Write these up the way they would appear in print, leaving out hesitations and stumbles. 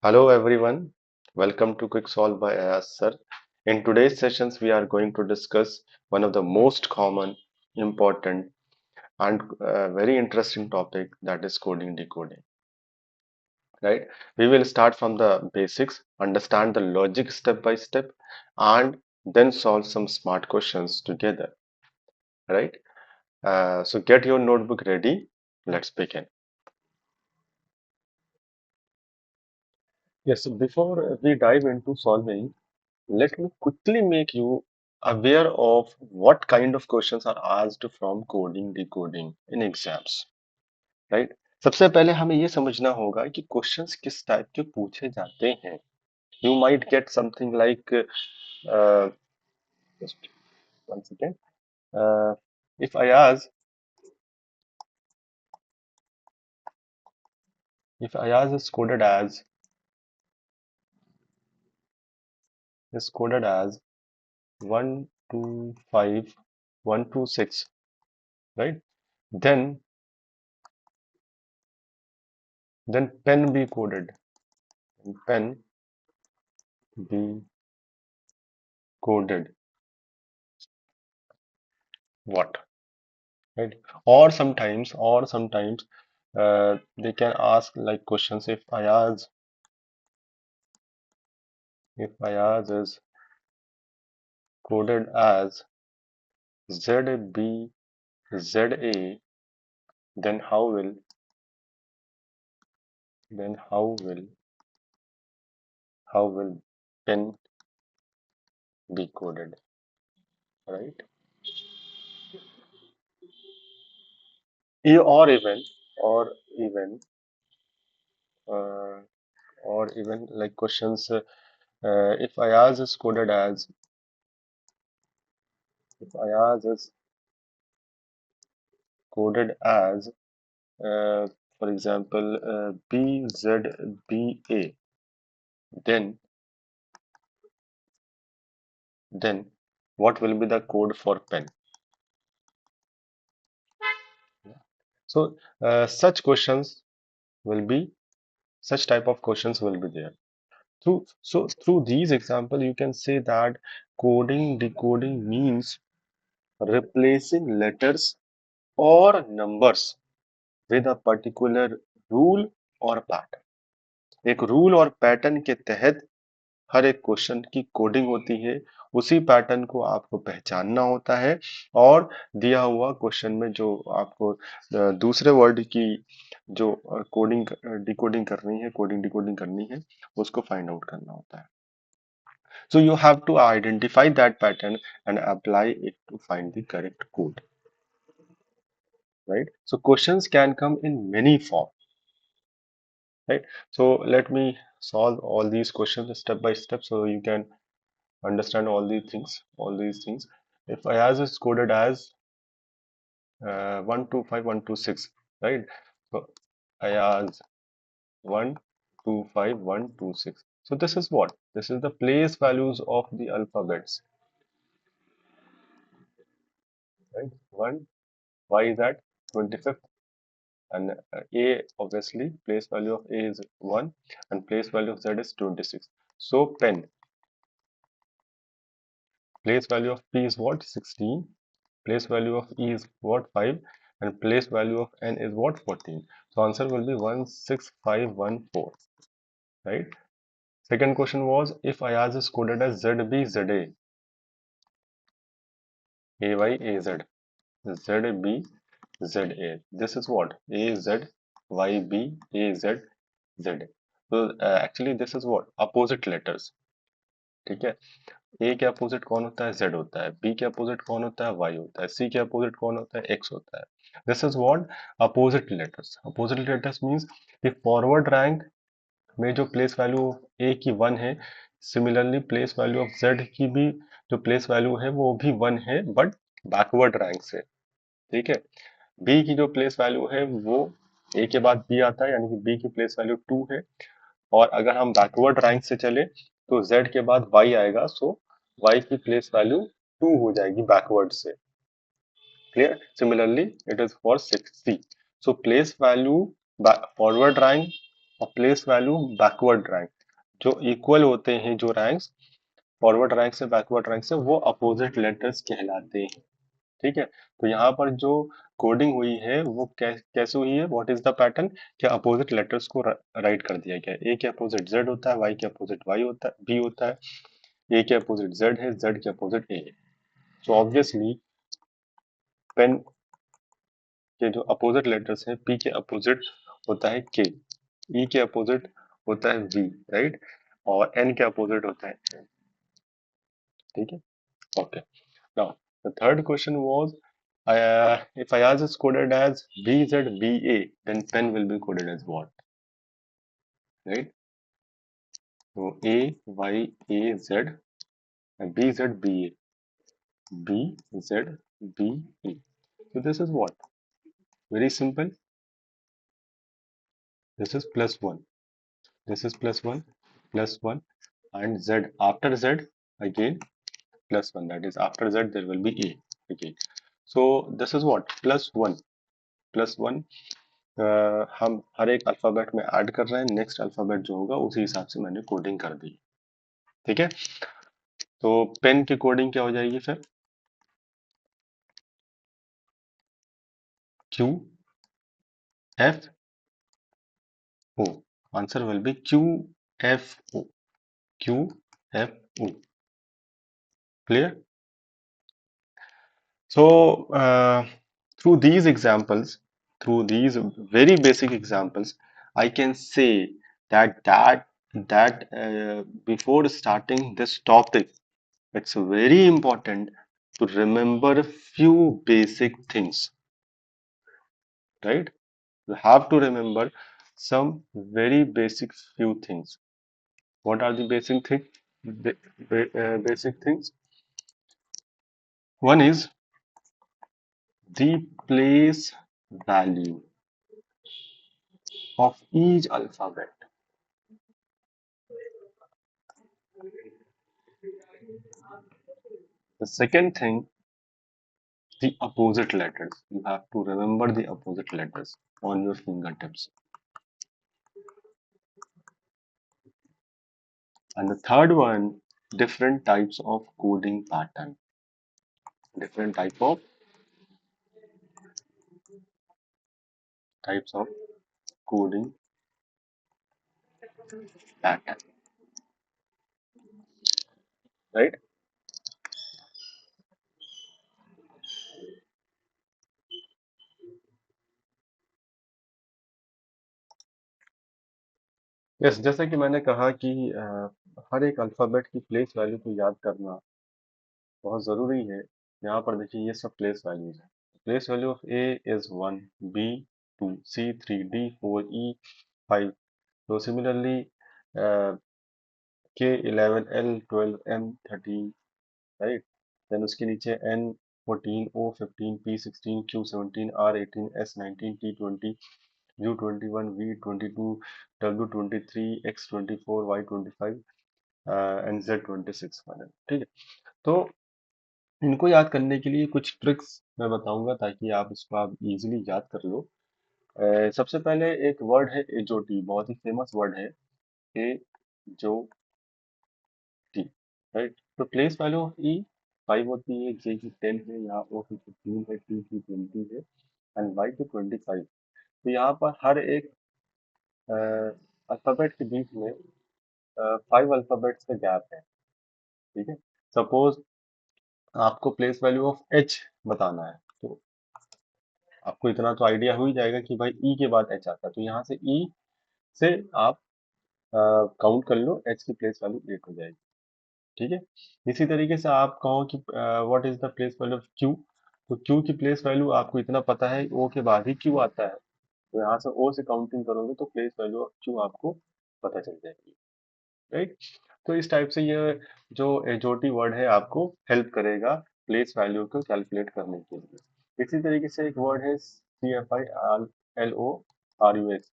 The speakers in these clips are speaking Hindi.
Hello everyone, welcome to Quick Solve by Ayaz sir. In today's sessions, we are going to discuss one of the most common, important, and very interesting topic, that is coding decoding. Right? We will start from the basics, understand the logic step by step, and then solve some smart questions together. Right? So get your notebook ready. Let's begin. Yes, so before we dive into solving, let me quickly make you aware of what kind of questions are asked from coding decoding in exams, right? सबसे पहले हमें ये समझना होगा कि क्वेश्चंस किस टाइप के पूछे जाते हैं. You might get something like just one second. Uh, if I ask if I ask is coded as 125126, right? Then pen be coded. Pen be coded what? Right? Or sometimes they can ask like questions. If Ayaz is coded as ZBZA, then how will pen be coded, right? E- or even or even uh, or even like questions, if Ayaz is coded as if Ayaz is coded as uh, for example, BZBA, then then what will be the code for pen? So will be such type of questions will be there. Through these example, you can say that coding decoding means replacing letters or numbers with a particular rule or pattern. एक रूल और पैटर्न के तहत हर एक क्वेश्चन की कोडिंग होती है. उसी पैटर्न को आपको पहचानना होता है और दिया हुआ क्वेश्चन में जो आपको दूसरे वर्ड की जो कोडिंग डिकोडिंग करनी है, कोडिंग डिकोडिंग करनी है, उसको फाइंड आउट करना होता है. So you have to identify that pattern and apply it to find the correct code, right? So questions can come in many forms, right? So let me solve all these questions step by step so you can understand all these things. If Ayaz is coded as 125126, right? So Ayaz 125126. So this is what? This is the place values of the alphabets, right? One, why is that? 25th, and A, obviously place value of A is 1 and place value of Z is 26. So pen, place value of P is what? 16. Place value of E is what? 5, and place value of N is what? 14. So answer will be 16514, right? Second question was, if Ayaz is coded as ZBZA, AYAZ, ZBZA. This is what? AZYBAZZ. So actually this is what? Opposite letters. ठीक है. ए के अपोजिट कौन होता है? जेड होता है. बी के अपोजिट कौन होता है? वाई होता है. सी के अपोजिट कौन होता है? एक्स होता है. This is what? Opposite letters. Opposite letters means कि फॉरवर्ड रैंक में जो प्लेस वैल्यू ए की 1 है, similarly place value of Z की भी जो प्लेस वैल्यू है वो भी 1 है, बट बैकवर्ड रैंक से. ठीक है. बी की जो प्लेस वैल्यू है वो ए के बाद बी आता है, यानी कि बी की प्लेस वैल्यू 2 है, और अगर हम बैकवर्ड रैंक से चले तो z के बाद y आएगा, सो y की प्लेस वैल्यू 2 हो जाएगी बैकवर्ड से. Clear? Similarly it is for 6c. So place value forward rank और प्लेस वैल्यू बैकवर्ड रैंक, जो इक्वल होते हैं, जो रैंक्स फॉरवर्ड रैंक से बैकवर्ड रैंक से, वो अपोजिट लेटर्स कहलाते हैं। ठीक है, तो यहाँ पर जो कोडिंग हुई है वो कैसे हुई है, व्हाट इज द पैटर्न, क्या अपोजिट लेटर्स को राइट कर दिया गया है। ए के अपोजिट जेड होता है, वाई के अपोजिट वाई होता है, बी होता है, ए के अपोजिट जेड है, जेड के अपोजिट ए है। सो ऑब्वियसली पेन के जो अपोजिट लेटर्स हैं, पी के अपोजिट होता है के, ई के अपोजिट होता है वी, राइट, और एन के अपोजिट होता है N, ठीक है। Okay, now the third question was, if Ayaz is coded as BZBA, then pen will be coded as what, right? So A Y A Z and BZBA, BZBA. So this is what? Very simple. This is plus one. This is plus one, and Z after Z again plus one. That is after Z there will be A again. So this is what? Plus one हम हर एक अल्फाबेट में ऐड कर रहे हैं, नेक्स्ट अल्फाबेट जो होगा उसी हिसाब से मैंने कोडिंग कर दी। ठीक है, तो पेन की कोडिंग क्या हो जाएगी फिर, Q F O, answer will be Q F O, Q F O, clear. So through these examples, through these very basic examples, I can say that before starting this topic, it's very important to remember a few basic things, right? You have to remember some very basic few things. What are the basic things? Basic things. One is the place value of each alphabet. The second thing, the opposite letters. You have to remember the opposite letters on your fingertips. And the third one, different types of coding pattern. Different types of coding pattern. Right? Yes, जैसा कि मैंने कहा कि हर एक अल्फाबेट की प्लेस वैल्यू को याद करना बहुत ज़रूरी है। यहाँ पर देखिए ये सब प्लेस वैल्यूज है। Place value of A is 1, B 2, C 3, D 4, E 5। तो सिमिलरली के 11, एल 12, एम 13, राइट। देन उसके नीचे N 14, O 15, P 16, Q 17, R 18, S 19, T 20, U 21, V 22, W 23, X 24, Y 25 and Z 26 final. ठीक है, तो इनको याद करने के लिए कुछ ट्रिक्स मैं बताऊंगा ताकि आप इसको आप इजीली याद कर लो। सबसे पहले एक वर्ड है एजोटी, बहुत ही फेमस वर्ड है एजोटी, राइट। तो प्लेस वैल्यू ऑफ ई 5 होती है, जे की 10 है, यहाँ ओ की 15 है, टी की 20 है एंड वाई की 25। तो यहाँ पर हर एक अल्फाबेट के बीच में 5 अल्फाबेट्स का गैप है। ठीक है, सपोज आपको प्लेस वैल्यू ऑफ एच बताना है, तो आपको इतना तो आइडिया हो ही जाएगा कि भाई ई के बाद एच आता है, तो यहाँ से ई से आप काउंट कर लो, एच की प्लेस वैल्यू 8 हो जाएगी। ठीक है, इसी तरीके से आप कहो कि what is the place value of Q, तो क्यू की प्लेस वैल्यू आपको इतना पता है, ओ के बाद ही क्यू आता है, तो यहाँ से ओ से काउंटिंग करोगे तो प्लेस वैल्यू ऑफ क्यू आपको पता चल जाएगी, राइट। तो इस टाइप से ये जो एजोटी वर्ड है आपको हेल्प करेगा प्लेस वैल्यू को कैलकुलेट करने के लिए। इसी तरीके से एक वर्ड है CFI LO RUS।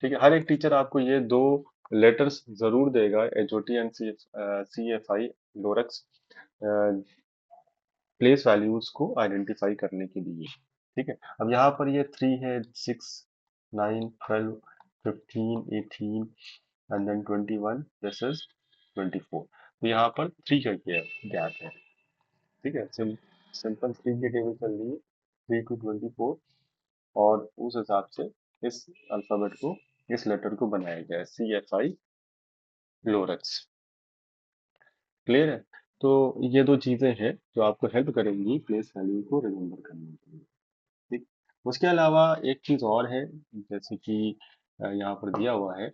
ठीक है, हर एक टीचर आपको ये दो लेटर्स जरूर देगा, एजोटी एंड CFI लोरक्स, प्लेस वैल्यूज को आइडेंटिफाई करने के लिए। ठीक है, अब यहाँ पर ये 3 है, 6, 9, 12, 15, 18 एंड देन 21, दिस इज 24। तो यहाँ पर 3 का गैप है। ठीक है, सिंपल 3 की टेबल चल रही है, 3 to 24, और उस हिसाब से इस अल्फाबेट को, इस लेटर को बनाया गया है, CFI लोरेक्स। क्लियर है? तो ये दो चीजें हैं जो आपको हेल्प करेंगी प्लेस वैल्यू को रिमेम्बर करने के लिए। ठीक। उसके अलावा एक चीज और है, जैसे कि यहाँ पर दिया हुआ है,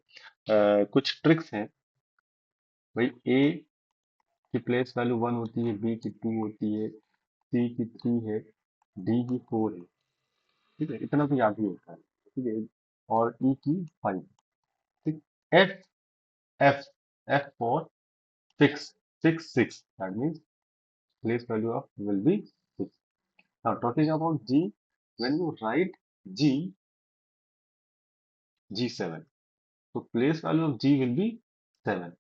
कुछ ट्रिक्स हैं भाई। ए की प्लेस वैल्यू 1 होती है, बी की 2 होती है, सी की 3 है, डी की 4 है। ठीक है, इतना तो याद ही होता है। ठीक है, और ई की 5। ठीक। F F F for 6, 6, that means place value of will be 6. Now talking about G, when you write G, G7, so place value of G will be 7.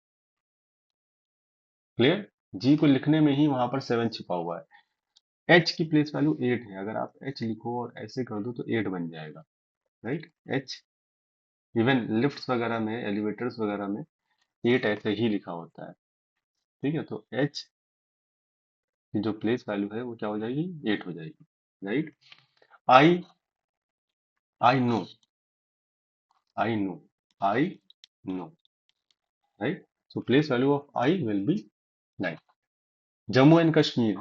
Clear? G को लिखने में ही वहां पर 7 छिपा हुआ है। H की प्लेस वैल्यू 8 है, अगर आप H लिखो और ऐसे कर दो तो 8 बन जाएगा, राइट? H इवन लिफ्ट्स वगैरह में, एलिवेटर्स वगैरह में 8 ऐसे ही लिखा होता है। ठीक है, तो H की जो प्लेस वैल्यू है वो क्या हो जाएगी? 8 हो जाएगी, right? I I know, I know, I know, right? So place value of I will be 9. Jammu and Kashmir,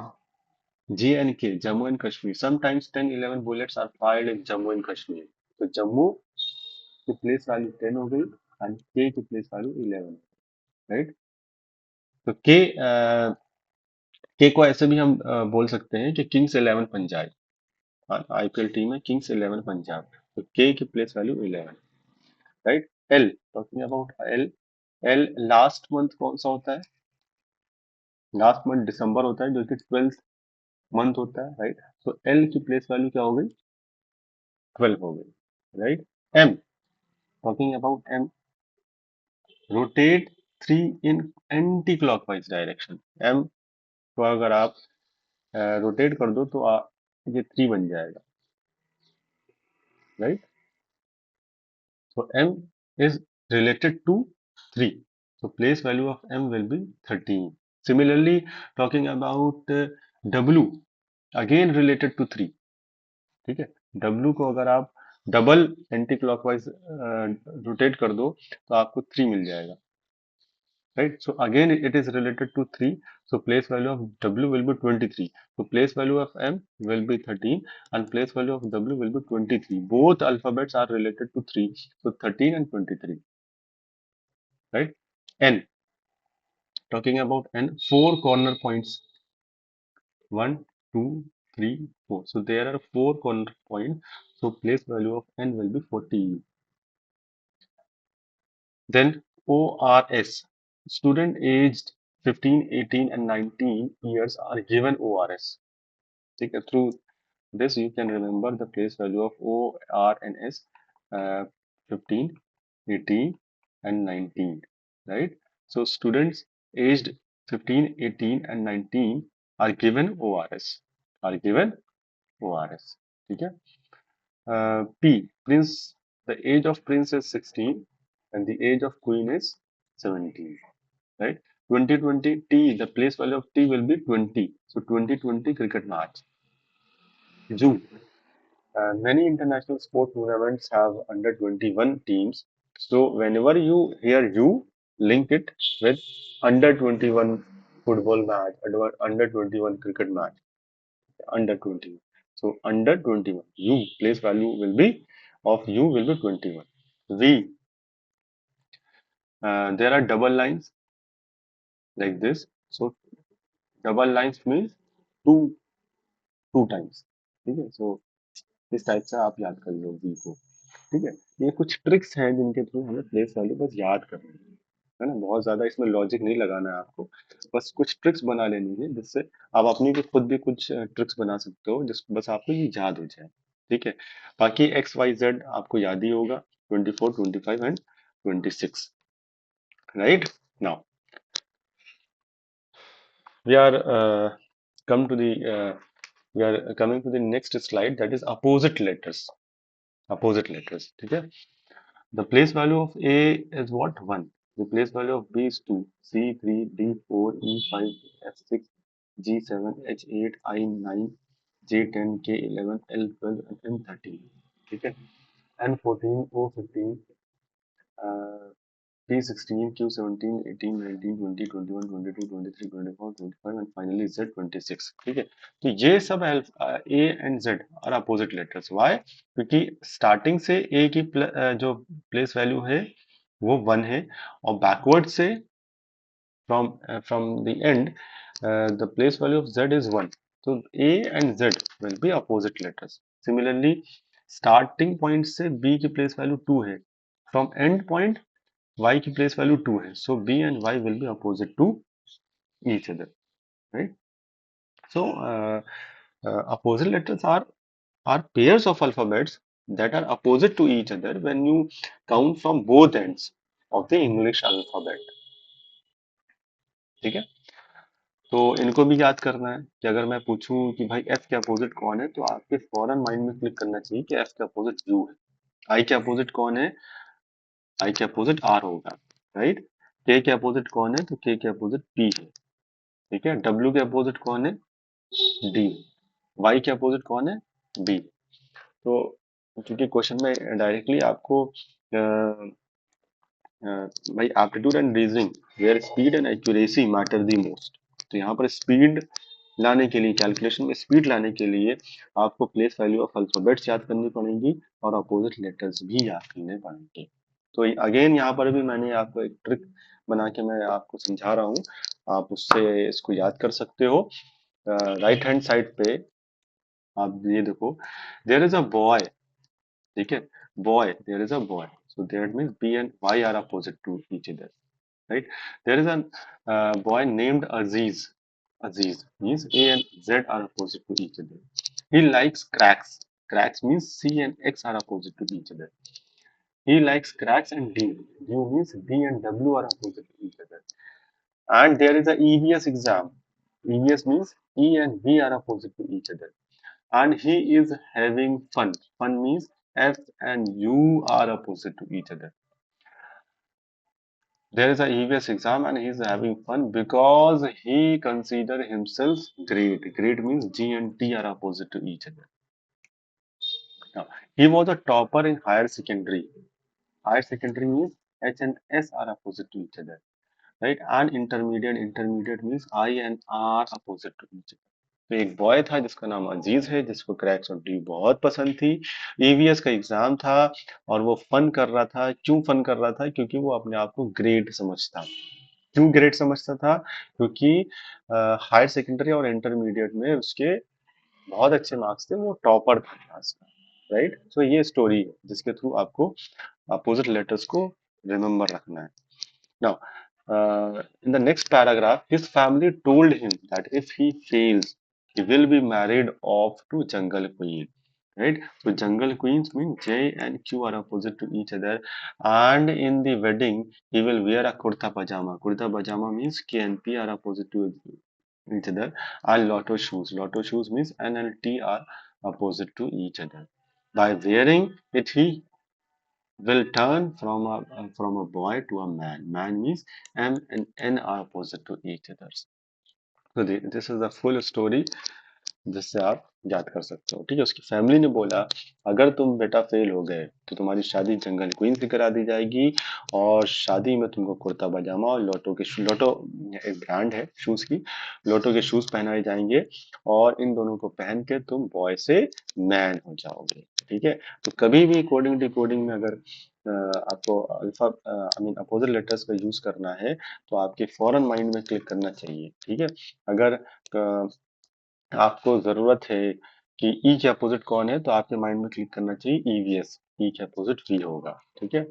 JNK, Jammu and Kashmir. Sometimes 10, 11 bullets are fired in Jammu and Kashmir. So Jammu की place value 10 हो गई and K की place value 11, right? तो K को ऐसे भी हम बोल सकते हैं कि किंग्स 11 पंजाब, IPL टीम है किंग्स 11 पंजाब, तो K की place value 11, right? L, talking about L, L last month कौन सा होता है? लास्ट मंथ दिसंबर होता है, जो कि 12th मंथ होता है, राइट? तो एल की प्लेस वैल्यू क्या हो गई? 12 हो गई, right? M, talking about M, rotate 3 in anti clockwise direction. M को अगर आप रोटेट कर दो तो ये 3 बन जाएगा, right? So m is related to 3. So place value of m will be 13. Similarly, talking about w, again related to 3. ठीक है, W को अगर आप डबल एंटी क्लॉकवाइज रोटेट कर दो तो आपको 3 मिल जाएगा, right? So again it is related to 3, so place value of W will be 23, so place value of M will be 13 and place value of W will be 23. Both alphabets are related to 3, so 13 and 23, right? N, talking about N, 4 corner points, 1, 2, 3, 4. So there are 4 corner points, so place value of N will be 40. Then ORS, student aged 15, 18 and 19 years are given ORS. ठीक है, through this you can remember the place value of O, R and S, 15, 18 and 19, right? So students aged 15, 18 and 19 are given ORS, are given ORS. ठीक है? P, Prince, the age of Prince is 16 and the age of Queen is 17, right? 2020 T, the place value of T will be 20. So 2020 cricket match. Zoo, many international sport tournaments have under 21 teams. So whenever you hear U, link it with under 21 football match, under 21 cricket match, under 21. So under 21, U place value will be of U will be 21. V, there are double lines like this. So double lines means two two times. ठीक है, सो इस टाइप से आप याद कर लो V को। ठीक है, ये कुछ ट्रिक्स हैं जिनके थ्रू हमें प्लेस वैल्यू बस याद करनी है ना, बहुत ज्यादा इसमें लॉजिक नहीं लगाना है आपको, बस कुछ ट्रिक्स बना लेनी है जिससे आप अपनी भी खुद भी कुछ ट्रिक्स बना सकते हो, जिस बस आपको ये याद हो जाए। ठीक है, बाकी XYZ आपको याद ही होगा, 24, 25 and 26, right? Now we are come to the we are coming to the next slide, that is opposite letters, opposite letters. ठीक है, The place value of A is what? 1. The place value of B is 2. C 3, D 4, E 5, F 6, G 7, H 8, I 9, J 10, K 11, L 12 and M 13. ठीक है? N 14, O 15, P 16, Q 17, 18, 19, 20, 21, 22, 23, 24, 25 and finally Z 26. ठीक है? तो ये सब A and Z are opposite letters. Why? क्योंकि स्टार्टिंग से A की जो प्लेस वैल्यू है वो 1 है और बैकवर्ड से from the end the place value of Z is 1. So A and Z will be opposite letters. Similarly, starting point से B की प्लेस वैल्यू 2 है. From end point y की place value 2 है, so b and y will be opposite to each other, right? So opposite letters are pairs of alphabets that are opposite to each other when you count from both ends of the English alphabet. ठीक है? तो इनको भी याद करना है कि अगर मैं पूछूं कि भाई f के अपोजिट कौन है तो आपके फौरन माइंड में क्लिक करना चाहिए कि f के अपोजिट u है, i के अपोजिट कौन है, i के अपोजिट r होगा, राइट? k के अपोजिट कौन है तो k के अपोजिट p है, ठीक है? w के अपोजिट कौन है, d, y के अपोजिट कौन है, b। तो क्योंकि क्वेश्चन में डायरेक्टली आपको भाई aptitude and reasoning where speed and accuracy matter the most, तो यहाँ पर स्पीड लाने के लिए, कैलकुलेशन में स्पीड लाने के लिए आपको प्लेस वैल्यू ऑफ अल्फाबेट्स याद करनी पड़ेंगी और अपोजिट लेटर्स भी याद करने पड़ेंगे। तो अगेन यहाँ पर भी मैंने आपको एक ट्रिक बना के मैं आपको समझा रहा हूँ, आप उससे इसको याद कर सकते हो। राइट हैंड साइड पे आप ये देखो, देयर इज अ बॉय, ठीक है? Boy, there is a boy, so that means B and Y are opposite to each other, right? There is a boy named Aziz. Aziz means A and Z are opposite to each other. He likes cracks. Cracks means C and X are opposite to each other. He likes cracks and D. D means D and W are opposite to each other. And there is a EVS exam. EVS means E and V are opposite to each other. And he is having fun. Fun means F and U are opposite to each other. There is a EVS exam and he is having fun because he consider himself great. Great means G and T are opposite to each other. Now, he was a topper in higher secondary. Higher secondary means H and S are opposite to each other, right? And intermediate, intermediate means I and R opposite to each other. तो एक बॉय था जिसका नाम अजीज है, जिसको क्रैक्स और टी बहुत पसंद थी। ईवीएस का एग्जाम था और वो फन कर रहा था। क्यों फन कर रहा था? क्योंकि वो अपने आप को ग्रेट समझता। क्यों ग्रेट समझता था? क्योंकि हायर सेकेंडरी और इंटरमीडिएट में उसके बहुत अच्छे मार्क्स थे, वो टॉपर था क्लास का, राइट? सो ये स्टोरी है जिसके थ्रू आपको अपोजिट लेटर्स को रिमेम्बर रखना है। Now in the next paragraph, his family told him that if he fails, he will be married off to Jungle Queen. Right? So Jungle Queens mean J and Q are opposite to each other, and in the wedding, he will wear a kurta pajama. Kurta pajama means K and P are opposite to each other, and lotto shoes. Lotto shoes means N and T are opposite to each other. By wearing it, he will turn from a boy to a man. Man means M and N are opposite to each other. So this is the full story जिससे आप याद कर सकते हो, ठीक है? उसकी फैमिली ने बोला अगर तुम बेटा फेल हो गए तो तुम्हारी शादी जंगल क्वीन से करा दी जाएगी और शादी में तुमको कुर्ता पजामा और लोटो एक ब्रांड है शूज की, लोटो के शूज पहनाए जाएंगे और इन दोनों को पहन के तुम बॉय से मैन हो जाओगे, ठीक है? तो कभी भी कोडिंग डिकोडिंग में अगर आपको alpha I mean opposite letters का यूज करना है तो आपके फॉरन माइंड में क्लिक करना चाहिए, ठीक है? अगर आपको जरूरत है कि ई के अपोजिट कौन है तो आपके माइंड में क्लिक करना चाहिए ईवीएस, ई के अपोजिट वी होगा, ठीक है?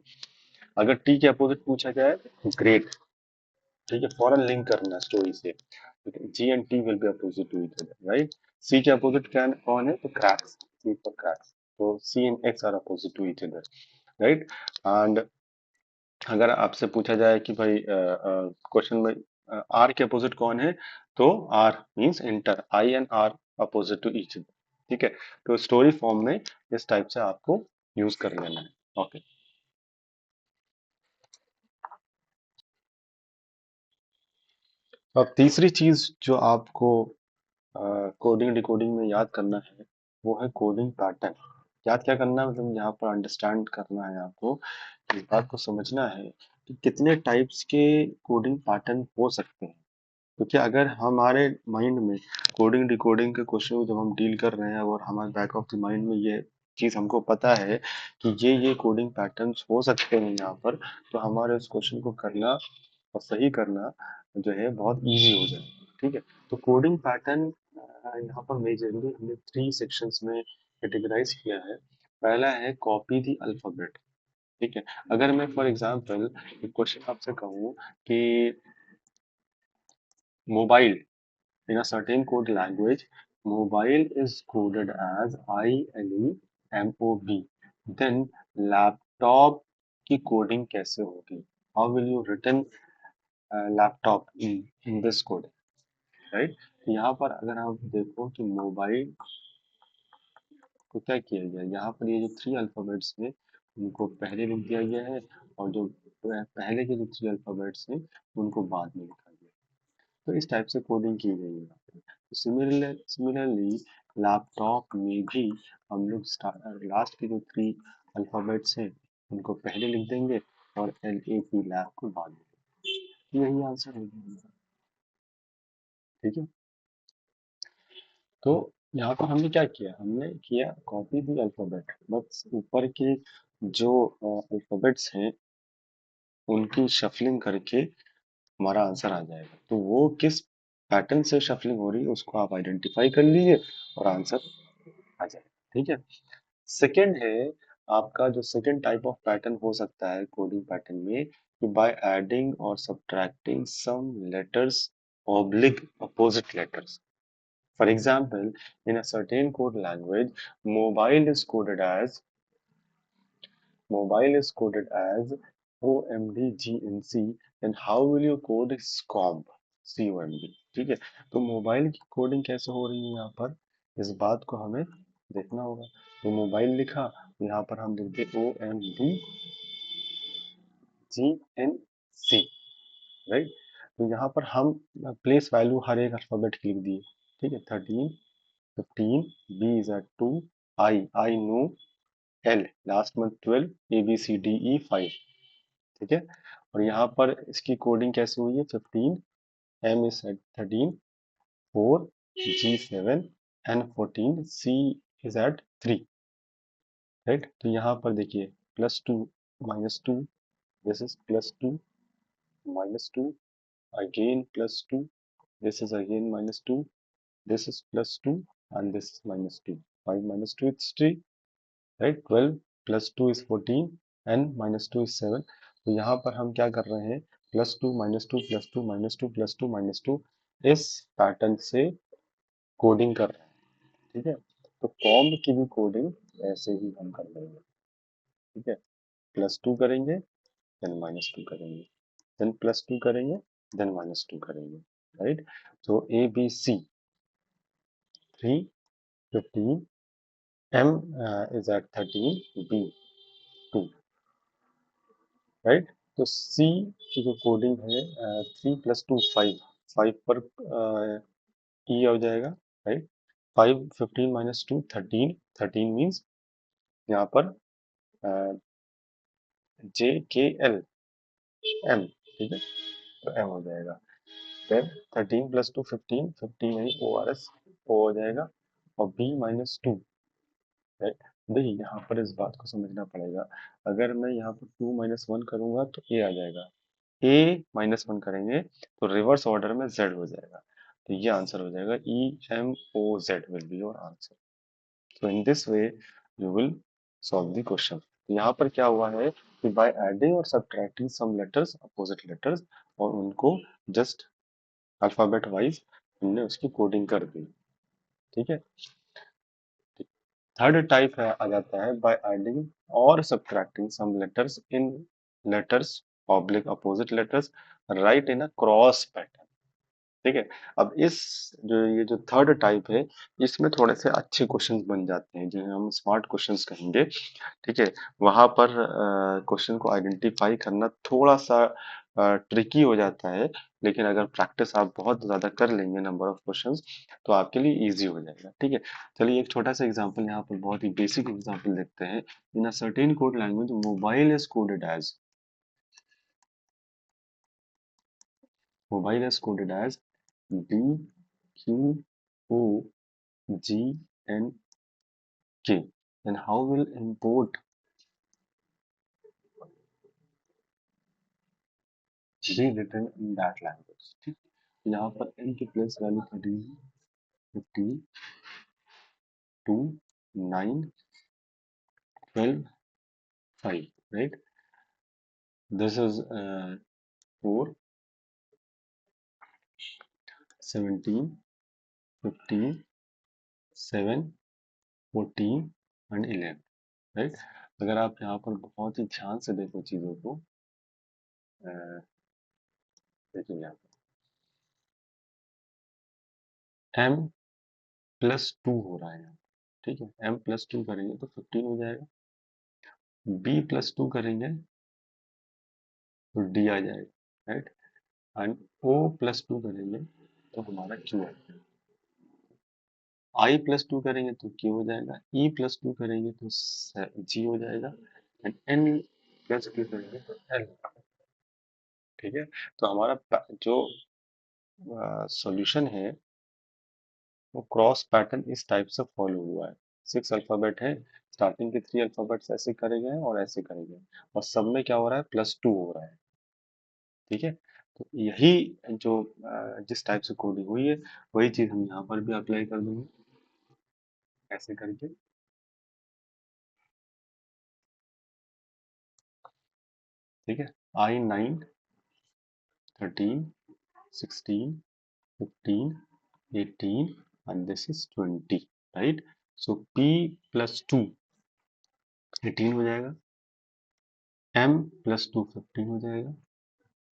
अगर टी के अपोजिट पूछा जाए तो ग्रेट, ठीक है? फॉरन लिंक करना स्टोरी से, G and T will be opposite to each other, right? C के अपोजिट कौन है तो क्रैक्स, सी फॉर क्रैक्स, तो C and X are opposite to each other, right? And अगर आपसे पूछा जाए कि भाई क्वेश्चन में आर के अपोजिट कौन है तो R means inter, I and R opposite to each other, ठीक है? तो स्टोरी फॉर्म में इस टाइप से आपको यूज कर लेना है, ओके। अब तीसरी चीज जो आपको कोडिंग डिकोडिंग में याद करना है वो है कोडिंग पैटर्न। याद क्या करना है, मतलब यहाँ पर अंडरस्टैंड करना है आपको, इस बात को समझना है कि कितने टाइप्स के कोडिंग पैटर्न हो सकते हैं। क्योंकि अगर हमारे माइंड में कोडिंग डिकोडिंग के क्वेश्चन को जब हम डील कर रहे हैं और हमारे बैक ऑफ द माइंड में ये चीज हमको पता है कि ये कोडिंग पैटर्न्स हो सकते हैं यहाँ पर, तो हमारे उस क्वेश्चन को करना और सही करना जो है बहुत इजी हो जाए। ठीक है, तो कोडिंग पैटर्न यहाँ पर मेजरली हमने 3 सेक्शंस में कैटेगराइज किया है। पहला है कॉपी द अल्फाबेट। ठीक है, अगर मैं फॉर एग्जांपल एक क्वेश्चन आपसे कहूँ कि mobile in a certain code language, mobile is coded as ILEMOB, then laptop की कोडिंग कैसे होगी? How will you written laptop in this code, right? तो यहाँ पर अगर आप देखो कि मोबाइल को क्या किया गया, यहाँ पर ये जो 3 अल्फाबेट्स हैं उनको पहले लिख दिया गया है, और जो पहले के जो 3 अल्फाबेट्स हैं उनको बाद में लिखा गया है। तो इस टाइप से कोडिंग की गई है यहाँ पे। तो सिमिलरली लैपटॉप में भी हम लोग लास्ट के जो 3 अल्फाबेट्स हैं उनको पहले लिख देंगे और LAP लैब को बाद में। यही आंसर हो जाएगा। ठीक है, तो यहाँ पर हमने क्या किया, हमने किया कॉपी दी अल्फाबेट, बस ऊपर के जो अल्फाबेट्स हैं उनकी शफलिंग करके हमारा आंसर आ जाएगा। तो वो किस पैटर्न से शफलिंग हो रही है उसको आप आइडेंटिफाई कर लीजिए और आंसर आ जाएगा। ठीक है, सेकंड है आपका जो सेकंड टाइप ऑफ पैटर्न हो सकता है कोडिंग पैटर्न में, कि बाय एडिंग और subtracting some letters oblique opposite letters. For example, in a certain code language, mobile is coded as mobile is coded as OMDGNC, then how will you code SCOMB? COMB। ठीक है, तो मोबाइल की कोडिंग कैसे हो रही है यहाँ पर, इस बात को हमें देखना होगा। तो मोबाइल लिखा, यहाँ पर हम लिख दे OMDGNC, राइट। तो यहाँ पर हम प्लेस वैल्यू हर एक अल्फाबेट की लिख दिए। ठीक है, 13, 15, B is at 2, I know, L last month 12, ABCDE 5। ठीक है, और यहाँ पर इसकी कोडिंग कैसे हुई है, 15, M is at 13, 4, G7, N14, C is at 3। Right, तो यहाँ पर देखिए +2, -2, this is +2, -2, again +2, this is again -2, this is +2, and this is -2। 5 minus 2 is 3, right? 12 plus 2 is 14 and minus 2 is 7। तो यहाँ पर हम क्या कर रहे हैं, +2 -2 +2 -2 +2 -2 इस पैटर्न से कोडिंग कर रहे हैं। ठीक है, तो कॉम्ब की भी कोडिंग ऐसे ही हम कर लेंगे। ठीक है, +2 करेंगे, देन -2 करेंगे, देन +2 करेंगे, देन -2 करेंगे, राइट। तो ABC 3, 15, M is at 13, B 2, right. तो सी की जो कोडिंग है 3 + 2 5, 5 पर ई हो जाएगा, राइट। 5, 15 - 2 13, 13 मीन्स यहाँ पर JKL M। ठीक है, तो M हो जाएगा। देन 13 + 2 15, 15 यानी ORS O हो जाएगा, और B-2, राइट। देखिए यहाँ पर इस बात को समझना पड़ेगा, अगर मैं यहाँ पर 2 - 1 करूंगा तो A आ जाएगा, A-1 करेंगे तो रिवर्स ऑर्डर में Z हो जाएगा। तो ये आंसर हो जाएगा EMOZ will be your answer. So in this way you will solve the question. तो यहाँ पर क्या हुआ है कि बाय एडिंग और subtracting some letters opposite letters, और उनको जस्ट अल्फाबेट वाइज हमने उसकी कोडिंग कर दी। ठीक है, थर्ड टाइप है आ जाता है बाय एडिंग और subtracting some letters in letters oblique opposite letters right in a cross pattern. ठीक है। अब इस जो ये जो थर्ड टाइप है, इसमें थोड़े से अच्छे क्वेश्चंस बन जाते हैं जिन्हें हम स्मार्ट क्वेश्चंस कहेंगे। ठीक है। वहां पर क्वेश्चन को आइडेंटिफाई करना थोड़ा सा ट्रिकी हो जाता है, लेकिन अगर प्रैक्टिस आप बहुत ज्यादा कर लेंगे नंबर ऑफ क्वेश्चंस, तो आपके लिए इजी हो जाएगा। ठीक है। चलिए एक छोटा सा एग्जांपल यहाँ पर, बहुत ही बेसिक एग्जांपल देखते हैं। In a certain code language mobile is coded as BQOGNK, then how will import be written in that language? ठीक, यहाँ पर n की place value 13, 15, 2, 9, 12, 5, right? This is 4, 17, 15, 7, 14 and 11, right? अगर आप यहाँ पर बहुत ही ध्यान से देखो चीजों को, देखिए यहाँ पर M+2 हो रहा है यहाँ, ठीक है। M+2 करेंगे तो 15 हो जाएगा, B+2 करेंगे तो D आ जाएगा, राइट। एंड O+2 करेंगे तो हमारा Q आएगा, I+2 करेंगे तो Q हो जाएगा, E+2 करेंगे तो G हो जाएगा, एंड N+2 करेंगे तो L। ठीक है। तो हमारा जो सॉल्यूशन है वो क्रॉस पैटर्न इस टाइप से फॉलो हुआ है। 6 अल्फाबेट है, स्टार्टिंग के 3 अल्फाबेट्स ऐसे करे गए हैं और ऐसे करे गए हैं, और सब में क्या हो रहा है, +2 हो रहा है। ठीक है। तो यही जो जिस टाइप से कोडिंग हुई है, वही चीज हम यहाँ पर भी अप्लाई कर देंगे, ऐसे करके। ठीक है। I9, 13, 16, 15, 18 and this is 20, right? So P+2 18 हो जाएगा, M+2 15 हो जाएगा,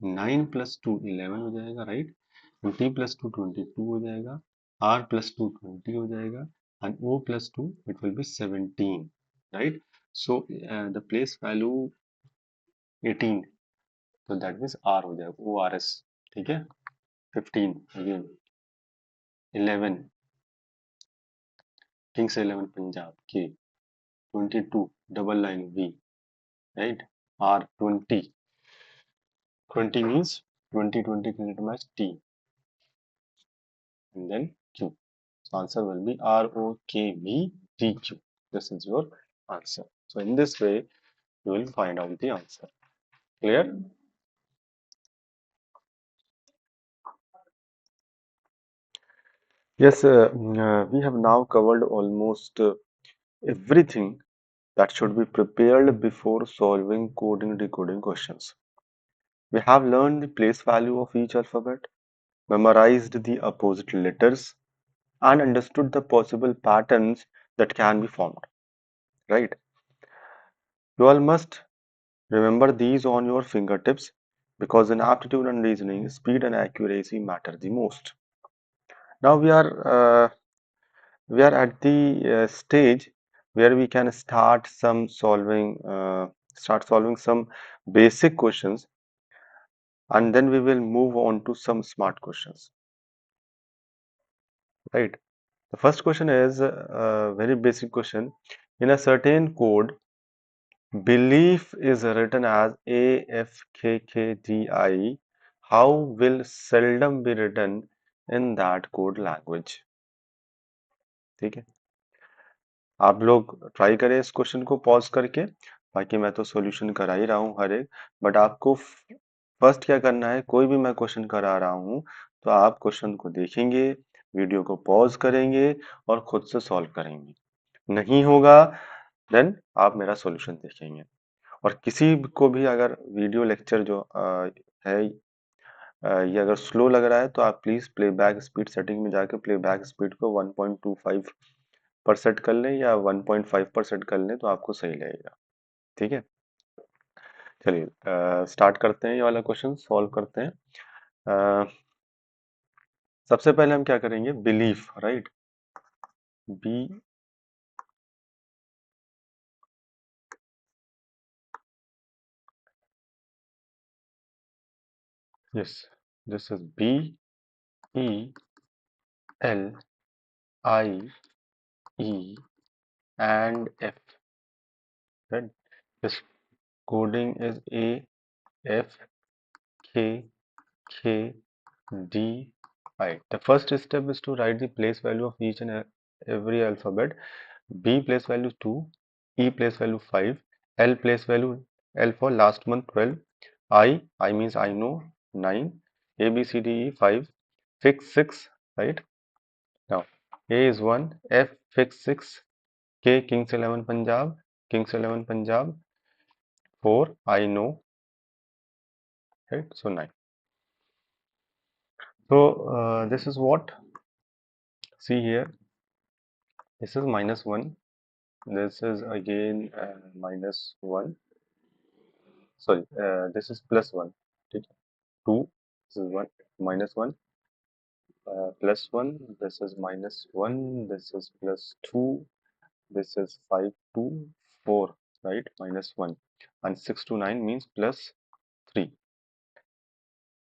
9+2 11 हो जाएगा, राइट। T+2 22 हो जाएगा, R+2 20 हो जाएगा, and O+2 it will be 17, right? So the place value 18, so that means R हो जाएगा, ORS। ठीक है। 15 again, 11 Kings 11 Punjab K, 22 double line V, right? R 20, 20 means 20 cricket match T, and then Q. So answer will be ROKVTQ. This is your answer. So in this way, you will find out the answer. Clear? Yes, we have now covered almost everything that should be prepared before solving coding decoding questions. We have learned the place value of each alphabet, memorized the opposite letters, and understood the possible patterns that can be formed. Right? You all must remember these on your fingertips because in aptitude and reasoning, speed and accuracy matter the most. Now we are at the stage where we can start solving some basic questions, and then we will move on to some smart questions. Right. The first question is a very basic question. In a certain code, belief is written as AFKKGI. How will seldom be written in that code language? ठीक है। आप लोग ट्राई करें इस क्वेश्चन को पॉज करके, बाकी मैं तो सॉल्यूशन करा ही रहा हूँ हर एक, बट आपको फर्स्ट क्या करना है, कोई भी मैं क्वेश्चन करा रहा हूँ तो आप क्वेश्चन को देखेंगे, वीडियो को पॉज करेंगे और खुद से सॉल्व करेंगे। नहीं होगा देन आप मेरा सॉल्यूशन देखेंगे। और किसी को भी अगर वीडियो लेक्चर जो है ये अगर स्लो लग रहा है तो आप प्लीज प्लेबैक स्पीड सेटिंग में जाकर प्लेबैक स्पीड को 1.25 पर सेट कर लें या 1.5 पर सेट कर लें तो आपको सही लगेगा। ठीक है। चलिए स्टार्ट करते हैं, ये वाला क्वेश्चन सॉल्व करते हैं। सबसे पहले हम क्या करेंगे, belief, right, B, yes, this is B E L I E and F, right? This coding is A, F, K, K, D, I. The first step is to write the place value of each and every alphabet. B place value 2, E place value 5, L place value, L for last month 12, I means I know 9, A, B, C, D, E 5, fix 6, right? Now A is 1, F fix 6, K Kings 11 Punjab, Kings 11 Punjab, 4 I know, right? So 9. So this is what, see here, this is minus 1, this is again minus 1, sorry, this is plus 1, okay? 2, this is 1, minus 1, plus 1, this is minus 1, this is plus 2, this is 5 2 4, right, minus 1, and 6 to 9 means plus 3.